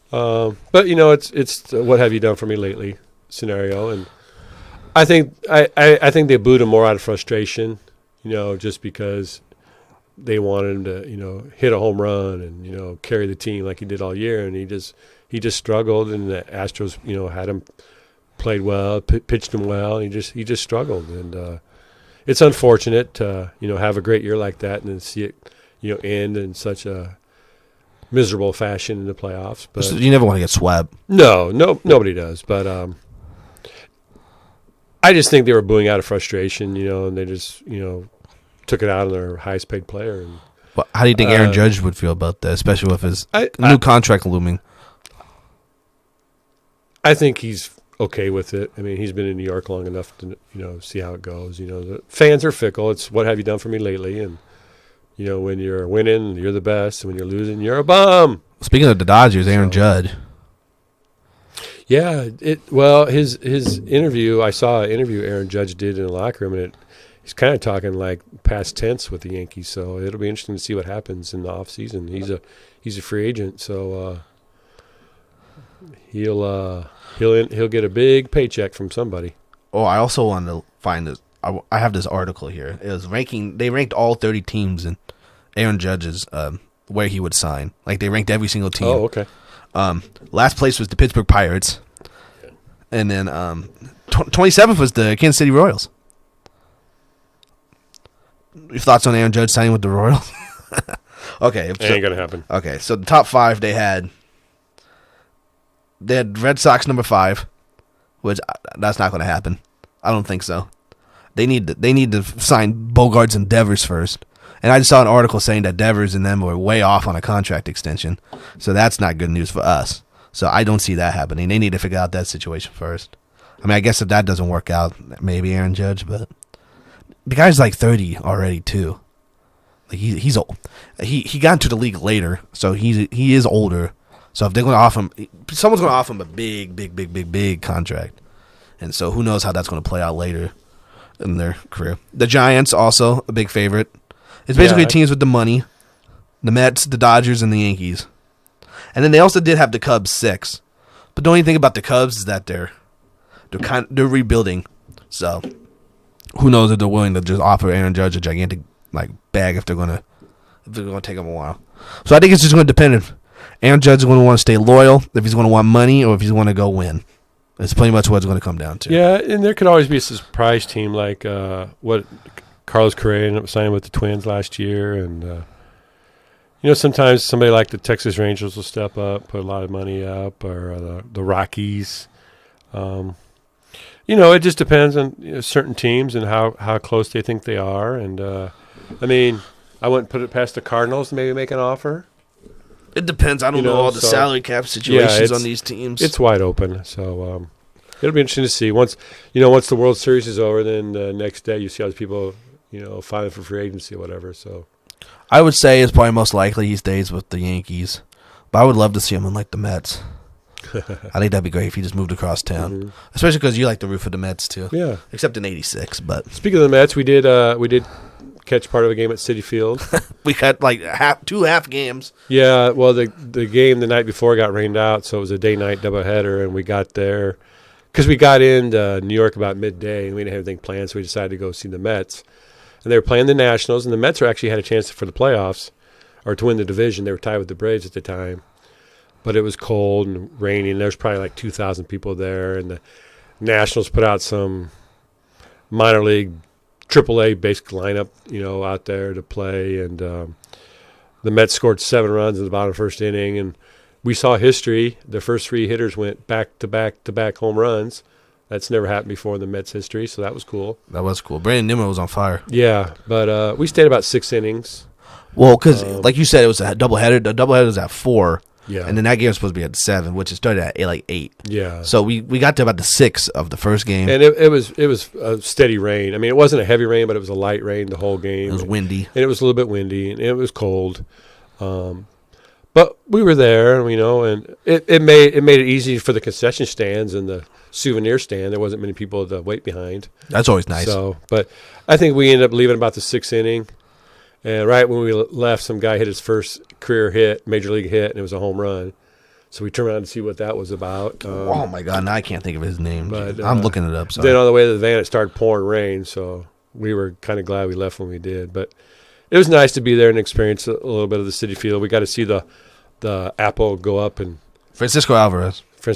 Crown. But it's what have you done for me lately scenario, and I think they booed him more out of frustration, just because they wanted him to hit a home run and carry the team like he did all year, and he just struggled, and the Astros had him played well, pitched him well, and he just struggled, and it's unfortunate to have a great year like that and then see it end in such a miserable fashion in the playoffs. But you never want to get swept. No, nobody does. But I just think they were booing out of frustration, and they just took it out on their highest paid player. And, well, how do you think Aaron Judge would feel about that, especially with his new contract looming? I think he's okay with it. I mean, he's been in New York long enough to see how it goes. The fans are fickle. It's what have you done for me lately, and when you're winning, you're the best, and when you're losing, you're a bum. Speaking of the Dodgers, Aaron Judge. Yeah, his interview. I saw an interview Aaron Judge did in the locker room, and he's kind of talking like past tense with the Yankees. So it'll be interesting to see what happens in the off season. He's a free agent, so he'll get a big paycheck from somebody. Oh, I also wanted to find this. I have this article here. It was they ranked all 30 teams and Aaron Judge's where he would sign. Like they ranked every single team. Oh, okay. Last place was the Pittsburgh Pirates, and then 27th was the Kansas City Royals. Your thoughts on Aaron Judge signing with the Royals? Okay, it ain't gonna happen. Okay, so the top 5 they had Red Sox number 5, which that's not going to happen. I don't think so. They need to sign Bogarts and Devers first. And I just saw an article saying that Devers and them were way off on a contract extension. So that's not good news for us. So I don't see that happening. They need to figure out that situation first. I mean, I guess if that doesn't work out, maybe Aaron Judge, but the guy's like 30 already too. Like he's old. He got into the league later, so he is older. So if they're going to offer him, someone's going to offer him a big contract, and so who knows how that's going to play out later in their career. The Giants also a big favorite. It's basically teams with the money, the Mets, the Dodgers, and the Yankees, and then they also did have the Cubs 6. But the only thing about the Cubs is that they're rebuilding, so who knows if they're willing to just offer Aaron Judge a gigantic bag if they're gonna take him a while. So I think it's just going to depend if Aaron Judge is going to want to stay loyal, if he's going to want money, or if he's going to go win. It's pretty much what it's going to come down to. Yeah, and there could always be a surprise team like what Carlos Correa ended up signing with the Twins last year, and sometimes somebody like the Texas Rangers will step up, put a lot of money up, or the Rockies. It just depends on certain teams and how close they think they are. And, I wouldn't put it past the Cardinals to maybe make an offer. It depends. I don't know all the salary cap situations on these teams. It's wide open. So it'll be interesting to see. Once the World Series is over, then the next day you see all these people, filing for free agency or whatever. So I would say it's probably most likely he stays with the Yankees. But I would love to see him in the Mets. I think that'd be great if he just moved across town, especially because you like to root for the Mets too. Yeah, except in '86. But speaking of the Mets, we did catch part of a game at Citi Field. We had two half games. Yeah, well, the game the night before got rained out, so it was a day-night doubleheader, and we got there because we got into New York about midday, and we didn't have anything planned, so we decided to go see the Mets. And they were playing the Nationals, and the Mets actually had a chance for the playoffs or to win the division. They were tied with the Braves at the time. But it was cold and rainy, and there's probably 2,000 people there. And the Nationals put out some minor league, AAA basic lineup, out there to play. And the Mets scored 7 runs in the bottom of the first inning. And we saw history. The first 3 hitters went back-to-back home runs. That's never happened before in the Mets history, so that was cool. That was cool. Brandon Nimmo was on fire. Yeah, but we stayed about 6 innings. Well, because like you said, it was a doubleheader. The doubleheader was at 4. Yeah. And then that game was supposed to be at 7, which it started at 8. Yeah. So we got to about the 6 of the first game. And it was a steady rain. I mean, it wasn't a heavy rain, but it was a light rain the whole game. It was windy. And it was a little bit windy, and it was cold. But we were there, and it made it easy for the concession stands and the souvenir stand. There wasn't many people to wait behind. That's always nice. So, but I think we ended up leaving about the 6th inning. And right when we left, some guy hit his first career hit, major league hit, and it was a home run. So we turned around to see what that was about. Oh, my God. Now I can't think of his name. But, I'm looking it up. Sorry. Then on the way to the van, it started pouring rain. So we were kind of glad we left when we did. But it was nice to be there and experience a little bit of the Citi Field. We got to see the apple go up. And Francisco Alvarez. We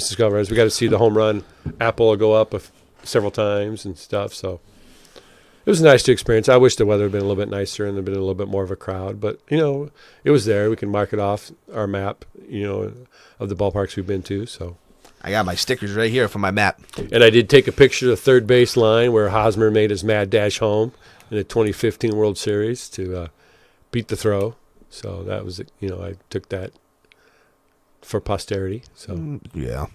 got to see the home run apple go up several times and stuff. So it was nice to experience. I wish the weather had been a little bit nicer and there had been a little bit more of a crowd. But, it was there. We can mark it off our map, of the ballparks we've been to. So I got my stickers right here for my map. And I did take a picture of the third base line where Hosmer made his mad dash home in the 2015 World Series to beat the throw. So that was, I took that for posterity. So yeah.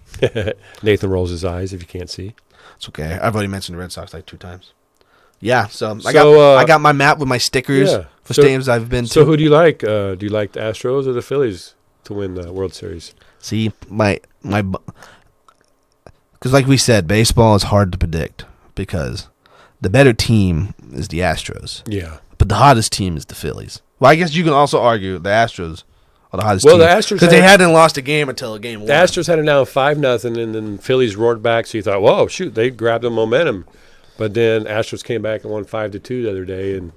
Nathan rolls his eyes if you can't see. It's okay. I've already mentioned the Red Sox 2 times. Yeah, so I got my map with my stickers for stadiums I've been to. So who do you like? Do you like the Astros or the Phillies to win the World Series? See, because like we said, baseball is hard to predict because the better team is the Astros. Yeah. But the hottest team is the Phillies. Well, I guess you can also argue the Astros are the hottest team. Well, the Astros because they hadn't lost a game until game 1. The Astros had it down 5-0, and then Phillies roared back. So you thought, whoa, shoot, they grabbed the momentum. But then Astros came back and won 5-2 the other day, and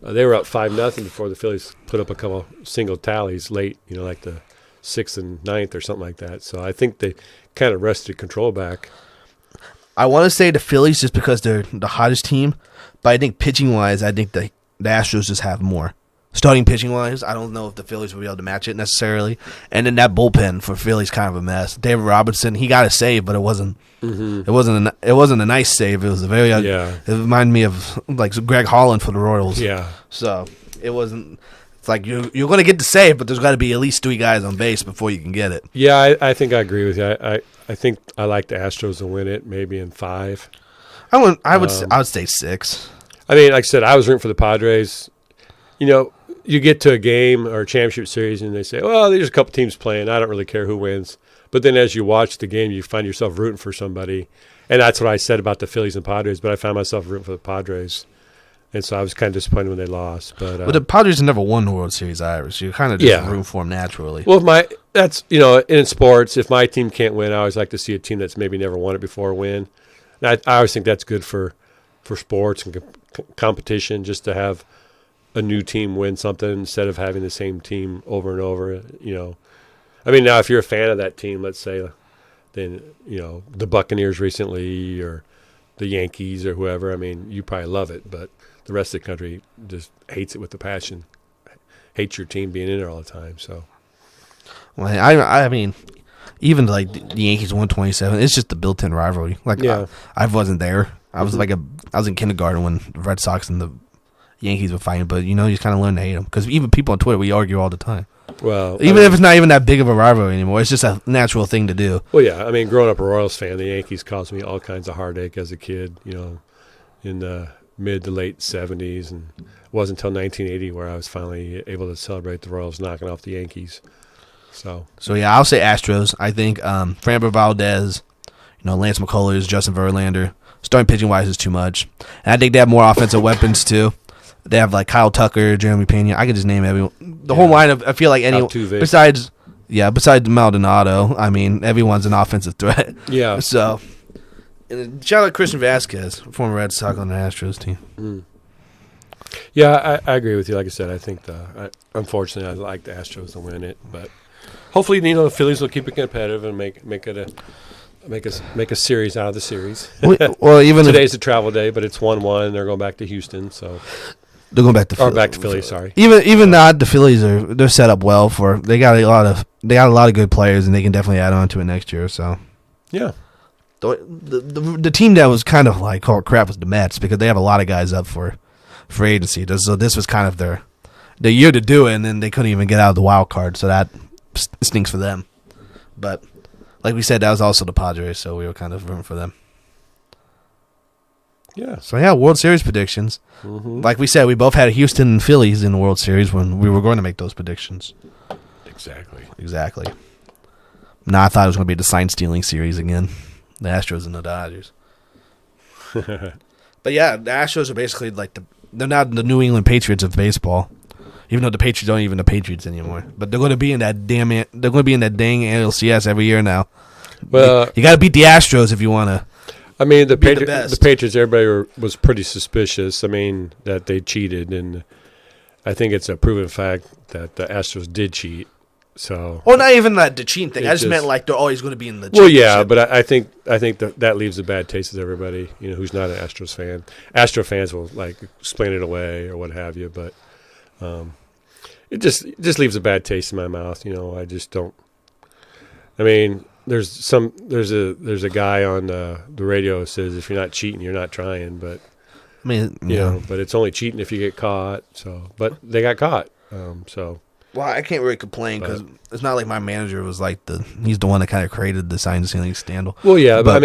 they were up 5-0 before the Phillies put up a couple single tallies late, like the 6th and 9th or something like that. So I think they kind of wrested control back. I want to say the Phillies just because they're the hottest team, but I think pitching-wise, I think the Astros just have more. Starting pitching-wise, I don't know if the Phillies will be able to match it necessarily. And then that bullpen for Philly's kind of a mess. David Robertson, he got a save, but it wasn't. Mm-hmm. It wasn't a nice save. It was a very. It reminded me of like Greg Holland for the Royals. Yeah. So it wasn't. It's like you're going to get the save, but there's got to be at least 3 guys on base before you can get it. Yeah, I think I agree with you. I think I like the Astros to win it, maybe in 5. I would say 6. I mean, like I said, I was rooting for the Padres. You know, you get to a game or a championship series and they say, well, there's a couple teams playing. I don't really care who wins. But then as you watch the game, you find yourself rooting for somebody. And that's what I said about the Phillies and Padres, but I found myself rooting for the Padres. And so I was kind of disappointed when they lost. But the Padres have never won the World Series either, so you kind of just root for them naturally. Well, that's, you know, in sports, if my team can't win, I always like to see a team that's maybe never won it before win. And I always think that's good for sports and competition, just to have a new team win something instead of having the same team over and over, you know. I mean, now if you're a fan of that team, let's say, then, you know, the Buccaneers recently or the Yankees or whoever, I mean, you probably love it, but the rest of the country just hates it with a passion, hates your team being in there all the time. So, well, I mean, even like the Yankees won 27, it's just the built-in rivalry. Like, yeah. I wasn't there. I was I was in kindergarten when the Red Sox and the Yankees were fighting, but you know, you just kind of learn to hate them because even people on Twitter, we argue all the time. Well, even if it's not even that big of a rivalry anymore, it's just a natural thing to do. Well, yeah, I mean, growing up a Royals fan, the Yankees caused me all kinds of heartache as a kid. You know, in the mid to late 70s, and it wasn't until 1980 where I was finally able to celebrate the Royals knocking off the Yankees. So yeah, I'll say Astros. I think Framber Valdez, you know, Lance McCullers, Justin Verlander, starting pitching wise is too much, and I think they have more offensive weapons too. They have like Kyle Tucker, Jeremy Pena. I could just name everyone. The whole lineup. I feel like anyone besides Maldonado. I mean, everyone's an offensive threat. Yeah. So, and shout out Christian Vasquez, former Red Sox on the Astros team. Mm. Yeah, I agree with you. Like I said, I think unfortunately I like the Astros to win it, but hopefully, you know, the Phillies will keep it competitive and make a series out of the series. Well, even today's a travel day, but it's 1-1. They're going back to Houston, so they're going back to back to Philly. Sorry. Even not the Phillies they're set up well for. They got a lot of good players, and they can definitely add on to it next year. So yeah. The team that was kind of like called crap was the Mets because they have a lot of guys up for agency. So this was kind of their year to do it, and then they couldn't even get out of the wild card. So that stinks for them. But like we said, that was also the Padres, so we were kind of rooting for them. Yeah. So yeah, World Series predictions. Mm-hmm. Like we said, we both had Houston and Phillies in the World Series when we were going to make those predictions. Exactly. Now I thought it was going to be the sign stealing series again. The Astros and the Dodgers. But yeah, the Astros are basically like they're not the New England Patriots of baseball. Even though the Patriots aren't even the Patriots anymore, but they're going to be in that dang ALCS every year now. Well, you got to beat the Astros if you want to. I mean, the Patriots. Everybody was pretty suspicious. I mean, that they cheated, and I think it's a proven fact that the Astros did cheat. So, well, not even the cheating thing. I just meant like they're always going to be in the. Well, yeah, but I think that leaves a bad taste with everybody. You know, who's not an Astros fan. Astro fans will like explain it away or what have you, but. It just leaves a bad taste in my mouth. You know, I just don't. I mean, there's a guy on the radio who says if you're not cheating, you're not trying. But I mean, you know, but it's only cheating if you get caught. So, but they got caught. So. Well, I can't really complain because it's not like my manager was like he's the one that kind of created the sign stealing scandal. Well, yeah, but I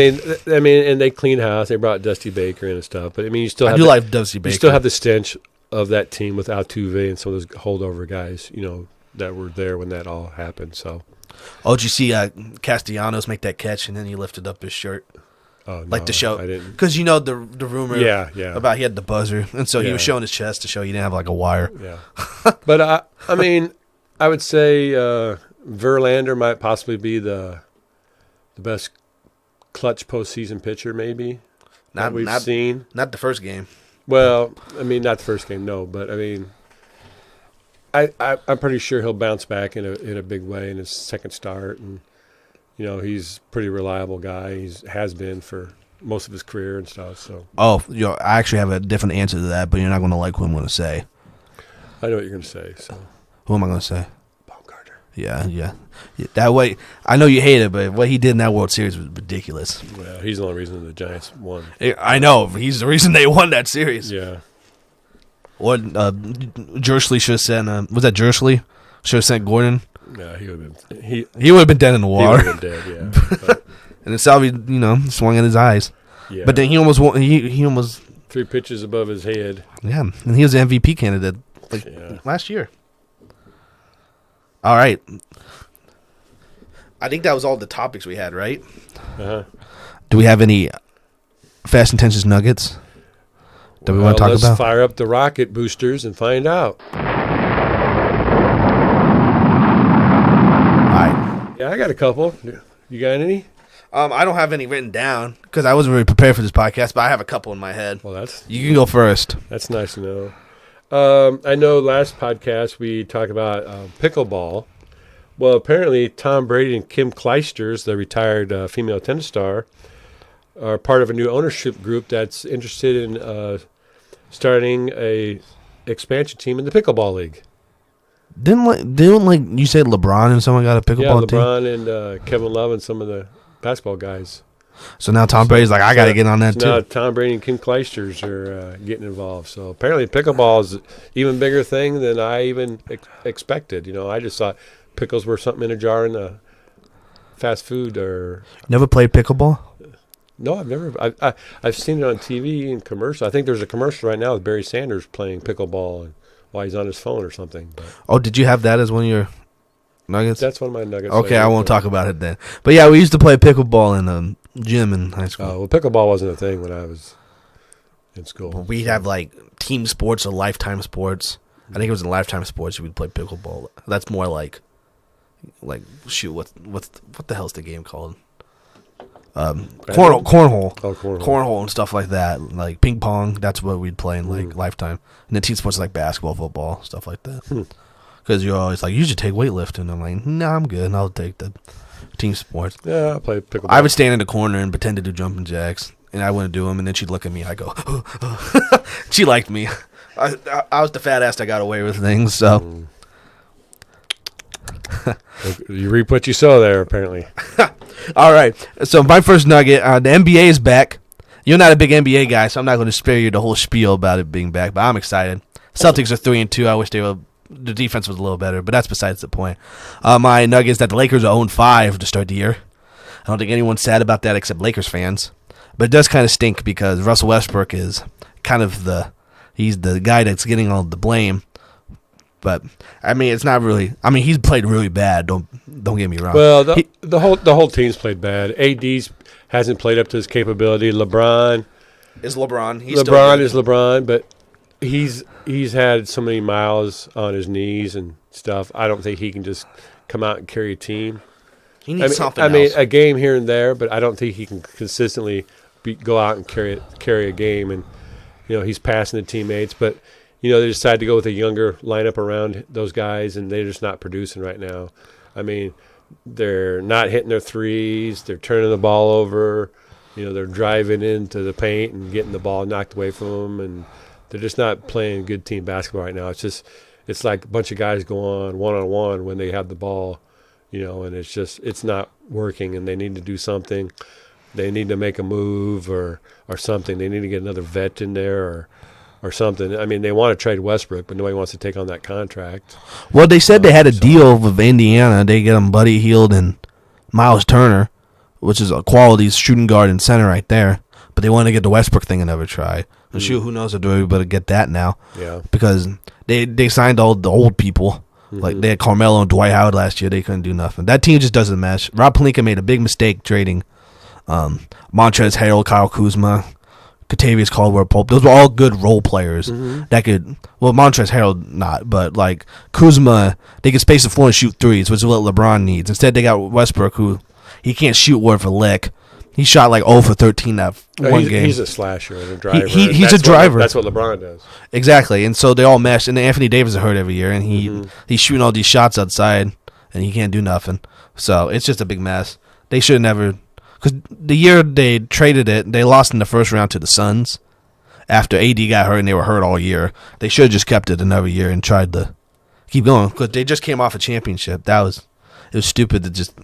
mean, and they cleaned house. They brought Dusty Baker in and stuff. But I mean, I like Dusty Baker. You still have the stench of that team with Altuve and some of those holdover guys, you know, that were there when that all happened. So, did you see Castellanos make that catch and then he lifted up his shirt, like to show? I didn't, because you know the rumor, yeah, about he had the buzzer, and so he was showing his chest to show he didn't have like a wire. Yeah, but I mean, I would say Verlander might possibly be the best clutch postseason pitcher, maybe that we've seen. Not the first game. Well, I mean, not the first game, no, but I mean, I'm pretty sure he'll bounce back in a big way in his second start, and you know he's a pretty reliable guy. He has been for most of his career and stuff. So, I actually have a different answer to that, but you're not going to like what I'm going to say. I know what you're going to say. So, who am I going to say? Yeah. That way, I know you hate it, but what he did in that World Series was ridiculous. Well, he's the only reason the Giants won. I know. He's the reason they won that series. Yeah. Or Jersley should have sent. Was that Jersley? Should have sent Gordon. No, he would have been. He would have been dead in the water. He would have been dead. Yeah. And then Salvi, swung in his eyes. Yeah. But then he almost 3 pitches above his head. Yeah, and he was an MVP candidate last year. All right. I think that was all the topics we had, right? Uh-huh. Do we have any Fast and Intentions nuggets that we want to talk about? Let's fire up the rocket boosters and find out. All right. Yeah, I got a couple. You got any? I don't have any written down because I wasn't really prepared for this podcast, but I have a couple in my head. Well, you can go first. That's nice to know. I know last podcast we talked about pickleball. Well, apparently Tom Brady and Kim Clijsters, the retired female tennis star, are part of a new ownership group that's interested in starting a expansion team in the pickleball league. Didn't you say LeBron and someone got a pickleball team? Yeah, LeBron and Kevin Love and some of the basketball guys. So now Tom Brady's like, I got to get on that too. Now Tom Brady and Kim Clijsters are getting involved. So apparently pickleball is an even bigger thing than I even expected. I just thought pickles were something in a jar in a fast food or. Never played pickleball? No, I've never. I've seen it on TV and commercial. I think there's a commercial right now with Barry Sanders playing pickleball while he's on his phone or something. But oh, did you have that as one of your nuggets? That's one of my nuggets. Okay, I won't talk about it then. But yeah, we used to play pickleball in gym in high school. Well, pickleball wasn't a thing when I was in school. Well, we'd have like team sports or lifetime sports. I think it was in lifetime sports we'd play pickleball. That's more like shoot, what the hell's the game called? Cornhole. Oh, cornhole. Cornhole and stuff like that. Like ping pong, that's what we'd play in like lifetime. And then team sports like basketball, football, stuff like that. Because you're always like, you should take weightlifting. I'm like, no, I'm good. I'll take the team sports. Yeah, I play pickleball. I would stand in the corner and pretend to do jumping jacks. And I wouldn't do them. And then she'd look at me. I go, she liked me. I was the fat ass that got away with things. So. You reap what you sow there, apparently. All right. So my first nugget, the NBA is back. You're not a big NBA guy, so I'm not going to spare you the whole spiel about it being back, but I'm excited. Celtics are 3-2. I wish the defense was a little better, but that's besides the point. My nugget is that the Lakers are 0-5 to start the year. I don't think anyone's sad about that except Lakers fans. But it does kind of stink because Russell Westbrook is kind of he's the guy that's getting all the blame. But I mean, it's not really. I mean, he's played really bad. Don't get me wrong. Well, the whole team's played bad. AD hasn't played up to his capability. LeBron is LeBron. LeBron is LeBron, but he's had so many miles on his knees and stuff. I don't think he can just come out and carry a team. He needs something else. I mean, else. A game here and there, but I don't think he can consistently go out and carry a game. And he's passing the teammates, but. They decided to go with a younger lineup around those guys, and they're just not producing right now. I mean, they're not hitting their threes. They're turning the ball over. They're driving into the paint and getting the ball knocked away from them, and they're just not playing good team basketball right now. It's like a bunch of guys go on one-on-one when they have the ball, and it's not working, and they need to do something. They need to make a move or something. They need to get another vet in there or something. I mean, they want to trade Westbrook, but nobody wants to take on that contract. Well, they said they had a deal with Indiana. They get them Buddy Hield and Miles Turner, which is a quality shooting guard and center right there. But they want to get the Westbrook thing another try. And shoot, who knows if they're able to get that now. Yeah. Because they signed all the old people. Mm-hmm. Like they had Carmelo and Dwight Howard last year. They couldn't do nothing. That team just doesn't mesh. Rob Pelinka made a big mistake trading Montrezl Harrell, Kyle Kuzma, Kentavious Caldwell-Pope. Those were all good role players that could. Well, Montrezl Harrell not, but like Kuzma, they could space the floor and shoot threes, which is what LeBron needs. Instead, they got Westbrook, who he can't shoot worth a lick. He shot like 0 for 13 that one game. He's a slasher and a driver. He's a driver. That's what LeBron does. Exactly, and so they all mesh. And then Anthony Davis is hurt every year, and he's shooting all these shots outside, and he can't do nothing. So it's just a big mess. They should have never. Because the year they traded it, they lost in the first round to the Suns after AD got hurt, and they were hurt all year. They should have just kept it another year and tried to keep going because they just came off a championship. It was stupid to just.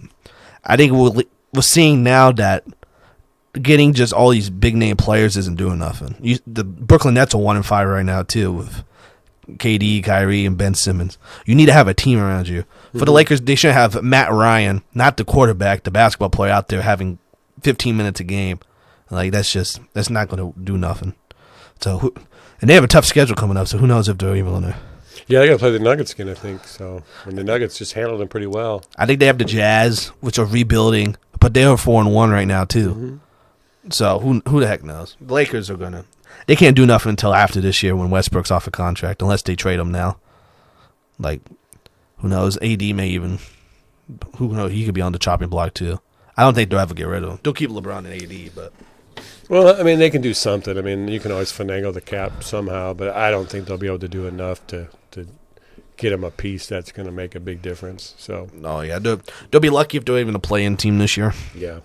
I think we're seeing now that getting just all these big name players isn't doing nothing. The Brooklyn Nets are 1-5 right now too with KD, Kyrie, and Ben Simmons. You need to have a team around you. For the Lakers, they should have Matt Ryan, not the quarterback, the basketball player out there having 15 minutes a game. Like, that's not going to do nothing. So, and they have a tough schedule coming up, so who knows if they're even going to. Yeah, they got to play the Nuggets again, I think. So, and the Nuggets just handled them pretty well. I think they have the Jazz, which are rebuilding, but they are 4-1 right now too. So who the heck knows? The Lakers are gonna. They can't do nothing until after this year when Westbrook's off a contract, unless they trade him now. Like, who knows? AD may even. Who knows? He could be on the chopping block too. I don't think they'll ever get rid of him. They'll keep LeBron and AD, but. Well, I mean, they can do something. I mean, you can always finagle the cap somehow, but I don't think they'll be able to do enough to get him a piece that's going to make a big difference. So. Oh yeah, they'll be lucky if they're even a play-in team this year. Yeah.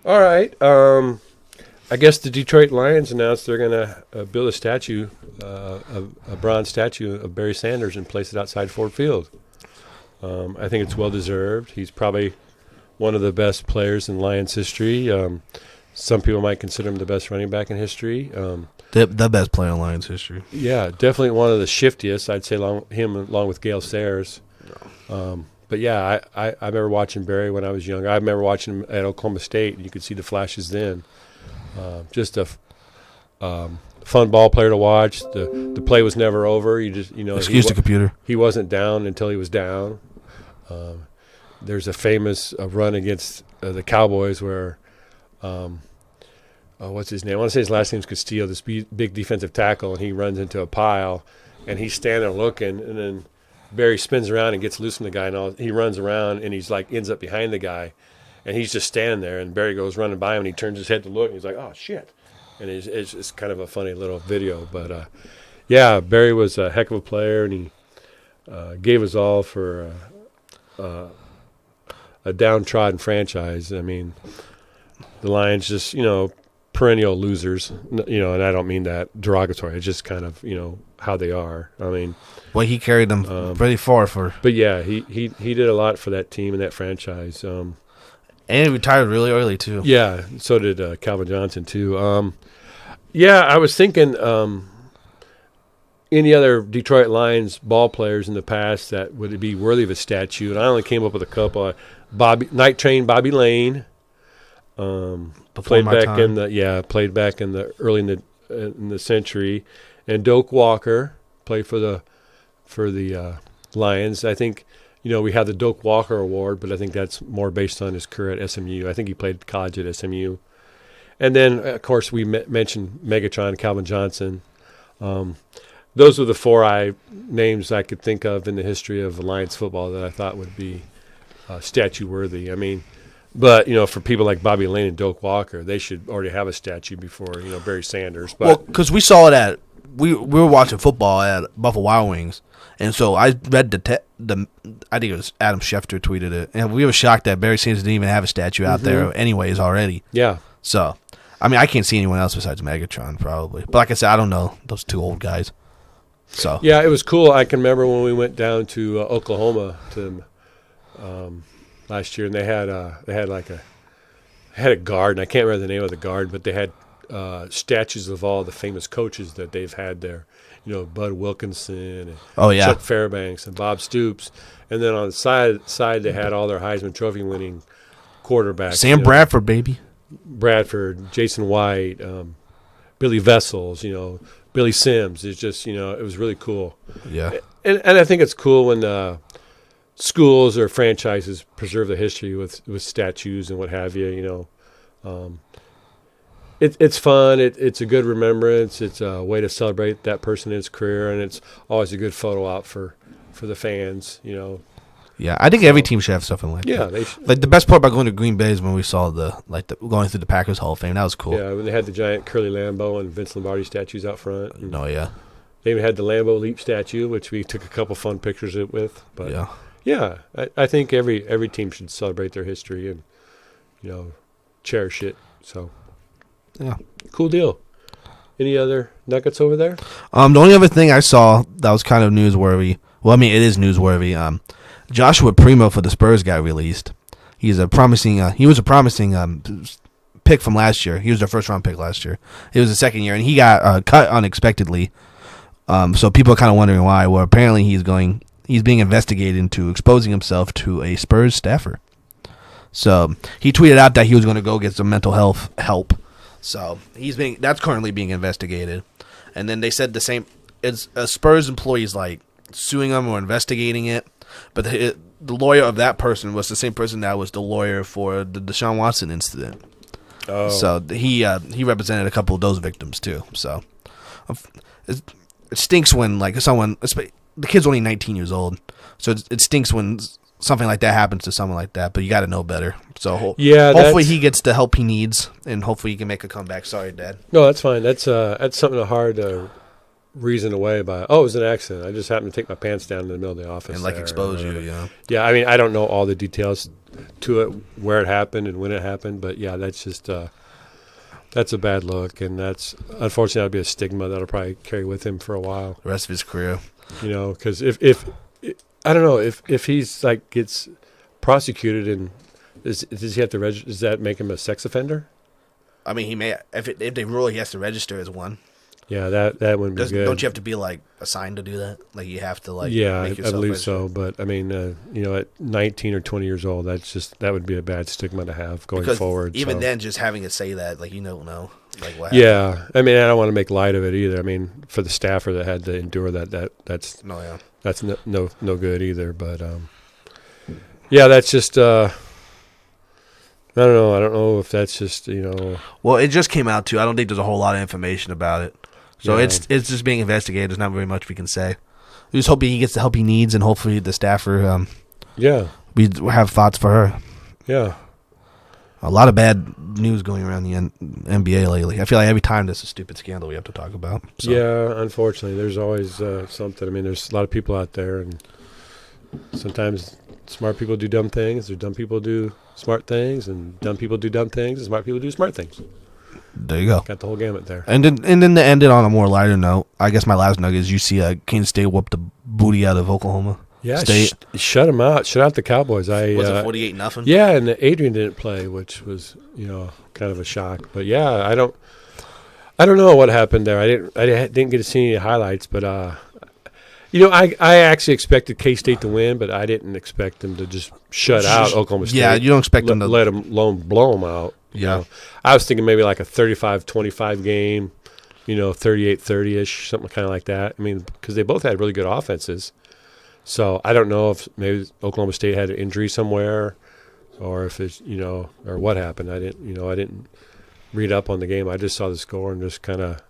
All right. I guess the Detroit Lions announced they're going to build a statue, a bronze statue of Barry Sanders, and place it outside Ford Field. I think it's well-deserved. He's probably one of the best players in Lions history. Some people might consider him the best running back in history. The best player in Lions history. Yeah, definitely one of the shiftiest. I'd say along with Gale Sayers. But yeah, I remember watching Barry when I was young. I remember watching him at Oklahoma State. You could see the flashes then. Just a fun ball player to watch. The play was never over. Excuse the computer. He wasn't down until he was down. There's a famous run against the Cowboys where, what's his name? I want to say his last name's Castillo, this big defensive tackle, and he runs into a pile, and he's standing there looking, and then Barry spins around and gets loose from the guy, and he runs around, and he's like ends up behind the guy, and he's just standing there, and Barry goes running by him, and he turns his head to look, and he's like, oh, shit. And it's kind of a funny little video. But, yeah, Barry was a heck of a player, and he gave us all for a downtrodden franchise. I mean, the Lions just, perennial losers, and I don't mean that derogatory. It's just kind of, how they are. I mean, well, he carried them pretty far for. But yeah, he did a lot for that team and that franchise. And he retired really early too. Yeah, so did Calvin Johnson too. Yeah, I was thinking any other Detroit Lions ball players in the past that would be worthy of a statue, and I only came up with a couple. Night Train Bobby Lane. Played back in the early in the century, and Doak Walker played for the Lions. I think we have the Doak Walker Award, but I think that's more based on his career at SMU. I think he played college at SMU, and then of course we mentioned Megatron, Calvin Johnson. Those were the four names I could think of in the history of Lions football that I thought would be statue worthy. I mean. But, for people like Bobby Lane and Doak Walker, they should already have a statue before, Barry Sanders. But, well, because we saw it we were watching football at Buffalo Wild Wings, and so I read I think it was Adam Schefter tweeted it, and we were shocked that Barry Sanders didn't even have a statue out there anyways already. Yeah. So, I mean, I can't see anyone else besides Megatron probably. But like I said, I don't know those two old guys. So. Yeah, it was cool. I can remember when we went down to Oklahoma to last year, and they had a garden. I can't remember the name of the garden, but they had statues of all the famous coaches that they've had there. Bud Wilkinson and Chuck Fairbanks and Bob Stoops. And then on the side they had all their Heisman Trophy winning quarterbacks. Sam Bradford, baby. Bradford, Jason White, Billy Vessels, Billy Sims. It's just, it was really cool. Yeah. And I think it's cool when schools or franchises preserve the history with statues and what have you. It's fun. It's a good remembrance. It's a way to celebrate that person in his career, and it's always a good photo op for the fans. Yeah, I think every team should have something like that. Yeah, like the best part about going to Green Bay is when we saw going through the Packers Hall of Fame. That was cool. Yeah, when they had the giant Curly Lambeau and Vince Lombardi statues out front. Oh yeah. They even had the Lambeau Leap statue, which we took a couple fun pictures with. But yeah. Yeah, I think every team should celebrate their history and, cherish it. So, yeah, cool deal. Any other nuggets over there? The only other thing I saw that was kind of newsworthy. Well, I mean, it is newsworthy. Joshua Primo for the Spurs got released. He was a promising pick from last year. He was their first round pick last year. It was the second year, and he got cut unexpectedly. So people are kind of wondering why. Well, apparently he's being investigated into exposing himself to a Spurs staffer. So he tweeted out that he was going to go get some mental health help. So that's currently being investigated. And then they said the same. It's a Spurs employee's like suing him or investigating it. But the lawyer of that person was the same person that was the lawyer for the Deshaun Watson incident. Oh. So he represented a couple of those victims too. So it stinks when like the kid's only 19 years old. So it stinks when something like that happens to someone like that, but you got to know better. So hopefully he gets the help he needs, and hopefully he can make a comeback. Sorry, Dad. No, that's fine. That's something hard to reason away by. Oh, it was an accident. I just happened to take my pants down in the middle of the office And expose you, yeah. Yeah, I mean, I don't know all the details to it, where it happened and when it happened, but yeah, that's just that's a bad look, and that's unfortunately that'll be a stigma that'll probably carry with him for a while, the rest of his career. Because if I don't know if he's like gets prosecuted and does he have to register? Does that make him a sex offender? I mean, he may if they rule he has to register as one. Yeah, that wouldn't be good. Don't you have to be like assigned to do that? Like you have to like. Yeah, make I believe register? so. But I mean, at 19 or 20 years old, that would be a bad stigma to have going forward. Even then, just having it say that, like you don't know, like what happened. Yeah, I mean, I don't want to make light of it either. I mean, for the staffer that had to endure that's no good either. But yeah, that's just. I don't know. I don't know if that's just Well, it just came out too. I don't think there's a whole lot of information about it. So yeah. it's just being investigated. There's not very much we can say. We just hope he gets the help he needs, and hopefully the staffer. We have thoughts for her. Yeah. A lot of bad news going around the NBA lately. I feel like every time there's a stupid scandal we have to talk about. So. Yeah, unfortunately, there's always something. I mean, there's a lot of people out there, and sometimes smart people do dumb things, or dumb people do smart things, and dumb people do dumb things, and smart people do smart things. There you go. Got the whole gamut there. And then to end it on a more lighter note, I guess my last nugget is you see Kansas State whoop the booty out of Oklahoma State. Shut them out. Shut out the Cowboys. Was it 48-0? Yeah, and Adrian didn't play, which was kind of a shock. But yeah, I don't know what happened there. I didn't get to see any highlights, but I actually expected K-State to win, but I didn't expect them to just shut out Oklahoma State. Yeah, you don't expect them to let them blow them out. Yeah. I was thinking maybe like a 35-25 game, 38-30-ish, something kind of like that. I mean, because they both had really good offenses. So I don't know if maybe Oklahoma State had an injury somewhere, or if it's or what happened. I didn't read up on the game. I just saw the score and just kind of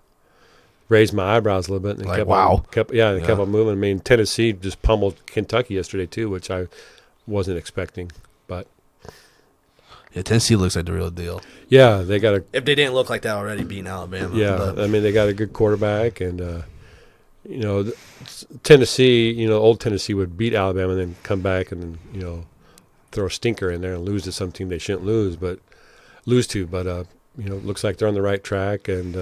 raised my eyebrows a little bit. And kept on moving. I mean, Tennessee just pummeled Kentucky yesterday too, which I wasn't expecting. But yeah, Tennessee looks like the real deal. Yeah, they got if they didn't look like that already, beating Alabama. Yeah, I mean they got a good quarterback, and Tennessee, old Tennessee would beat Alabama and then come back and then throw a stinker in there and lose to some team they shouldn't lose to. But looks like they're on the right track, and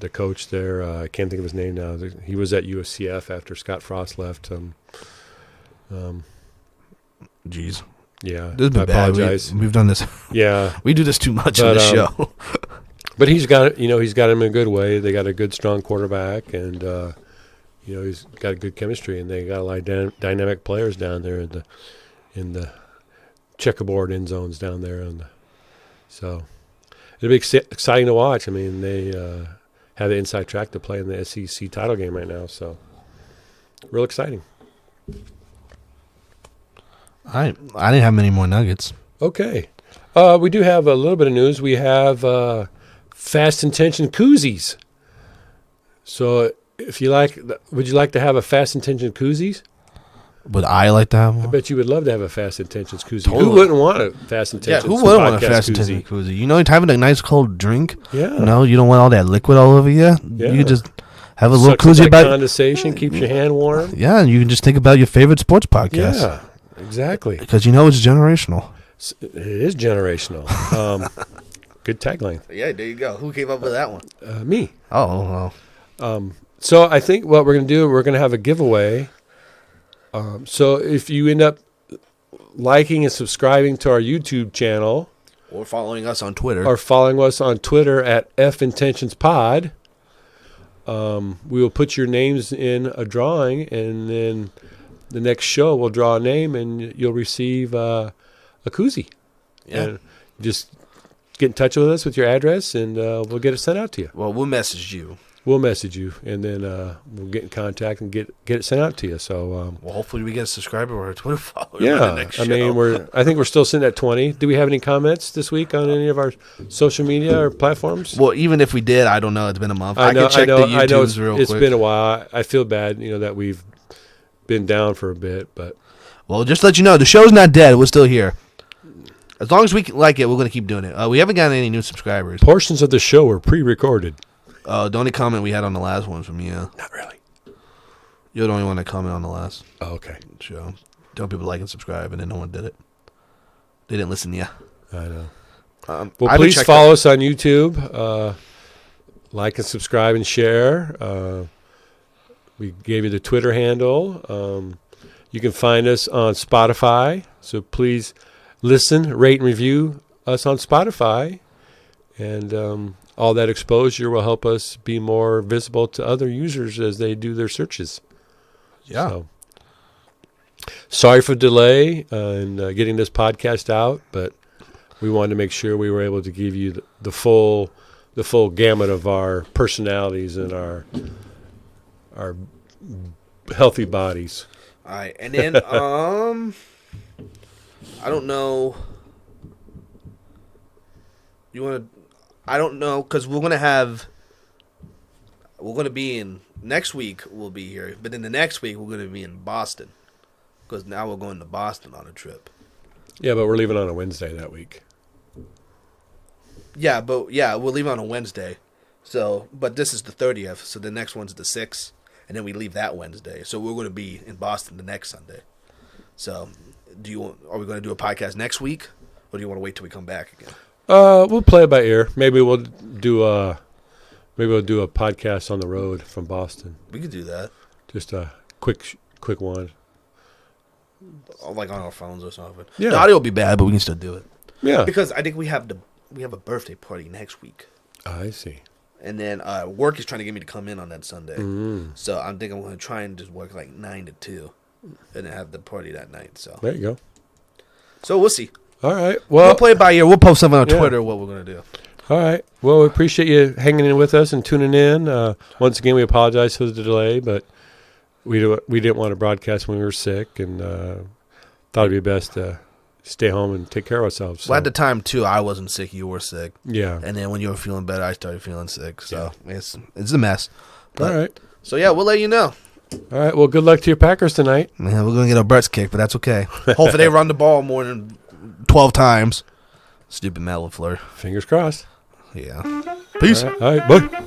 the coach there, I can't think of his name now. He was at USCF after Scott Frost left. Jeez. Yeah, this has been bad. We've done this. Yeah, we do this too much on this show. But he's got him in a good way. They got a good, strong quarterback, and he's got a good chemistry, and they got a lot of dynamic players down there in the checkerboard end zones down there, so it'll be exciting to watch. I mean, they have the inside track to play in the SEC title game right now, so real exciting. I didn't have many more nuggets. Okay. We do have a little bit of news. We have fast intention koozies. So if you would you like to have a fast intention koozies? Would I like to have one? I bet you would love to have a fast intentions koozie. Totally. Who wouldn't want a fast intentions koozie? Yeah, who wouldn't want a fast intention koozie? You're having a nice cold drink. Yeah. You don't want all that liquid all over you. Yeah. You can just have a little koozie about condensation, keeps your hand warm. Yeah, and you can just think about your favorite sports podcast. Yeah. Exactly. Because it's generational. It is generational. Good tagline. Yeah, there you go. Who came up with that one? Me. Oh. So I think what we're going to do, we're going to have a giveaway. So if you end up liking and subscribing to our YouTube channel. Or following us on Twitter. Or following us on Twitter at FIntentionsPod. we will put your names in a drawing, and then the next show we'll draw a name, and you'll receive a koozie. Yeah. And just get in touch with us with your address, and we'll get it sent out to you. Well, we'll message you. We'll message you, and then we'll get in contact and get it sent out to you. So, well, hopefully we get a subscriber or a Twitter follower. Yeah, by the next show. I mean, I think we're still sitting at 20. Do we have any comments this week on any of our social media or platforms? Well, even if we did, I don't know. It's been a month. I can check the YouTubes real quick. It's been a while. I feel bad, that we've been down for a bit, but well, just to let you know, the show's not dead. We're still here. As long as we like it, we're going to keep doing it. We haven't gotten any new subscribers. Portions of the show were pre-recorded. The only comment we had on the last one was from you. Not really. You're the only one that commented on the last okay. show. Tell people like and subscribe, and then no one did it. They didn't listen to you. I know. Well, please follow us on YouTube. Like and subscribe and share. We gave you the Twitter handle. You can find us on Spotify. So please listen, rate, and review us on Spotify. And all that exposure will help us be more visible to other users as they do their searches. Yeah. So, sorry for the delay in getting this podcast out, but we wanted to make sure we were able to give you the full gamut of our personalities and our healthy bodies. All right, and then I don't know. I don't know, because we're going to be in, next week we'll be here, but then the next week we're going to be in Boston, because now we're going to Boston on a trip. Yeah, but we're leaving on a Wednesday that week. Yeah, we'll leave on a Wednesday, but this is the 30th, so the next one's the 6th, and then we leave that Wednesday, so we're going to be in Boston the next Sunday. So, are we going to do a podcast next week, or do you want to wait till we come back again? We'll play it by ear. Maybe we'll do a podcast on the road from Boston. We could do that. Just a quick one. Like on our phones or something. Yeah. The audio will be bad, but we can still do it. Yeah. Because I think we have a birthday party next week. I see. And then work is trying to get me to come in on that Sunday. Mm. So I'm thinking I'm going to try and just work like 9 to 2 and then have the party that night. So there you go. So we'll see. All right. Well, we'll play it by ear. We'll post something on Twitter what we're going to do. All right. Well, we appreciate you hanging in with us and tuning in. Once again, we apologize for the delay, but we didn't want to broadcast when we were sick, and thought it'd be best to stay home and take care of ourselves. So. Well, at the time, too, I wasn't sick. You were sick. Yeah. And then when you were feeling better, I started feeling sick. So it's a mess. But, all right. So, yeah, we'll let you know. All right. Well, good luck to your Packers tonight. Man, we're going to get our butts kicked, but that's okay. Hopefully they run the ball more than 12 times. Stupid Matt LaFleur. Fingers crossed. Yeah. Peace. All right. Bye.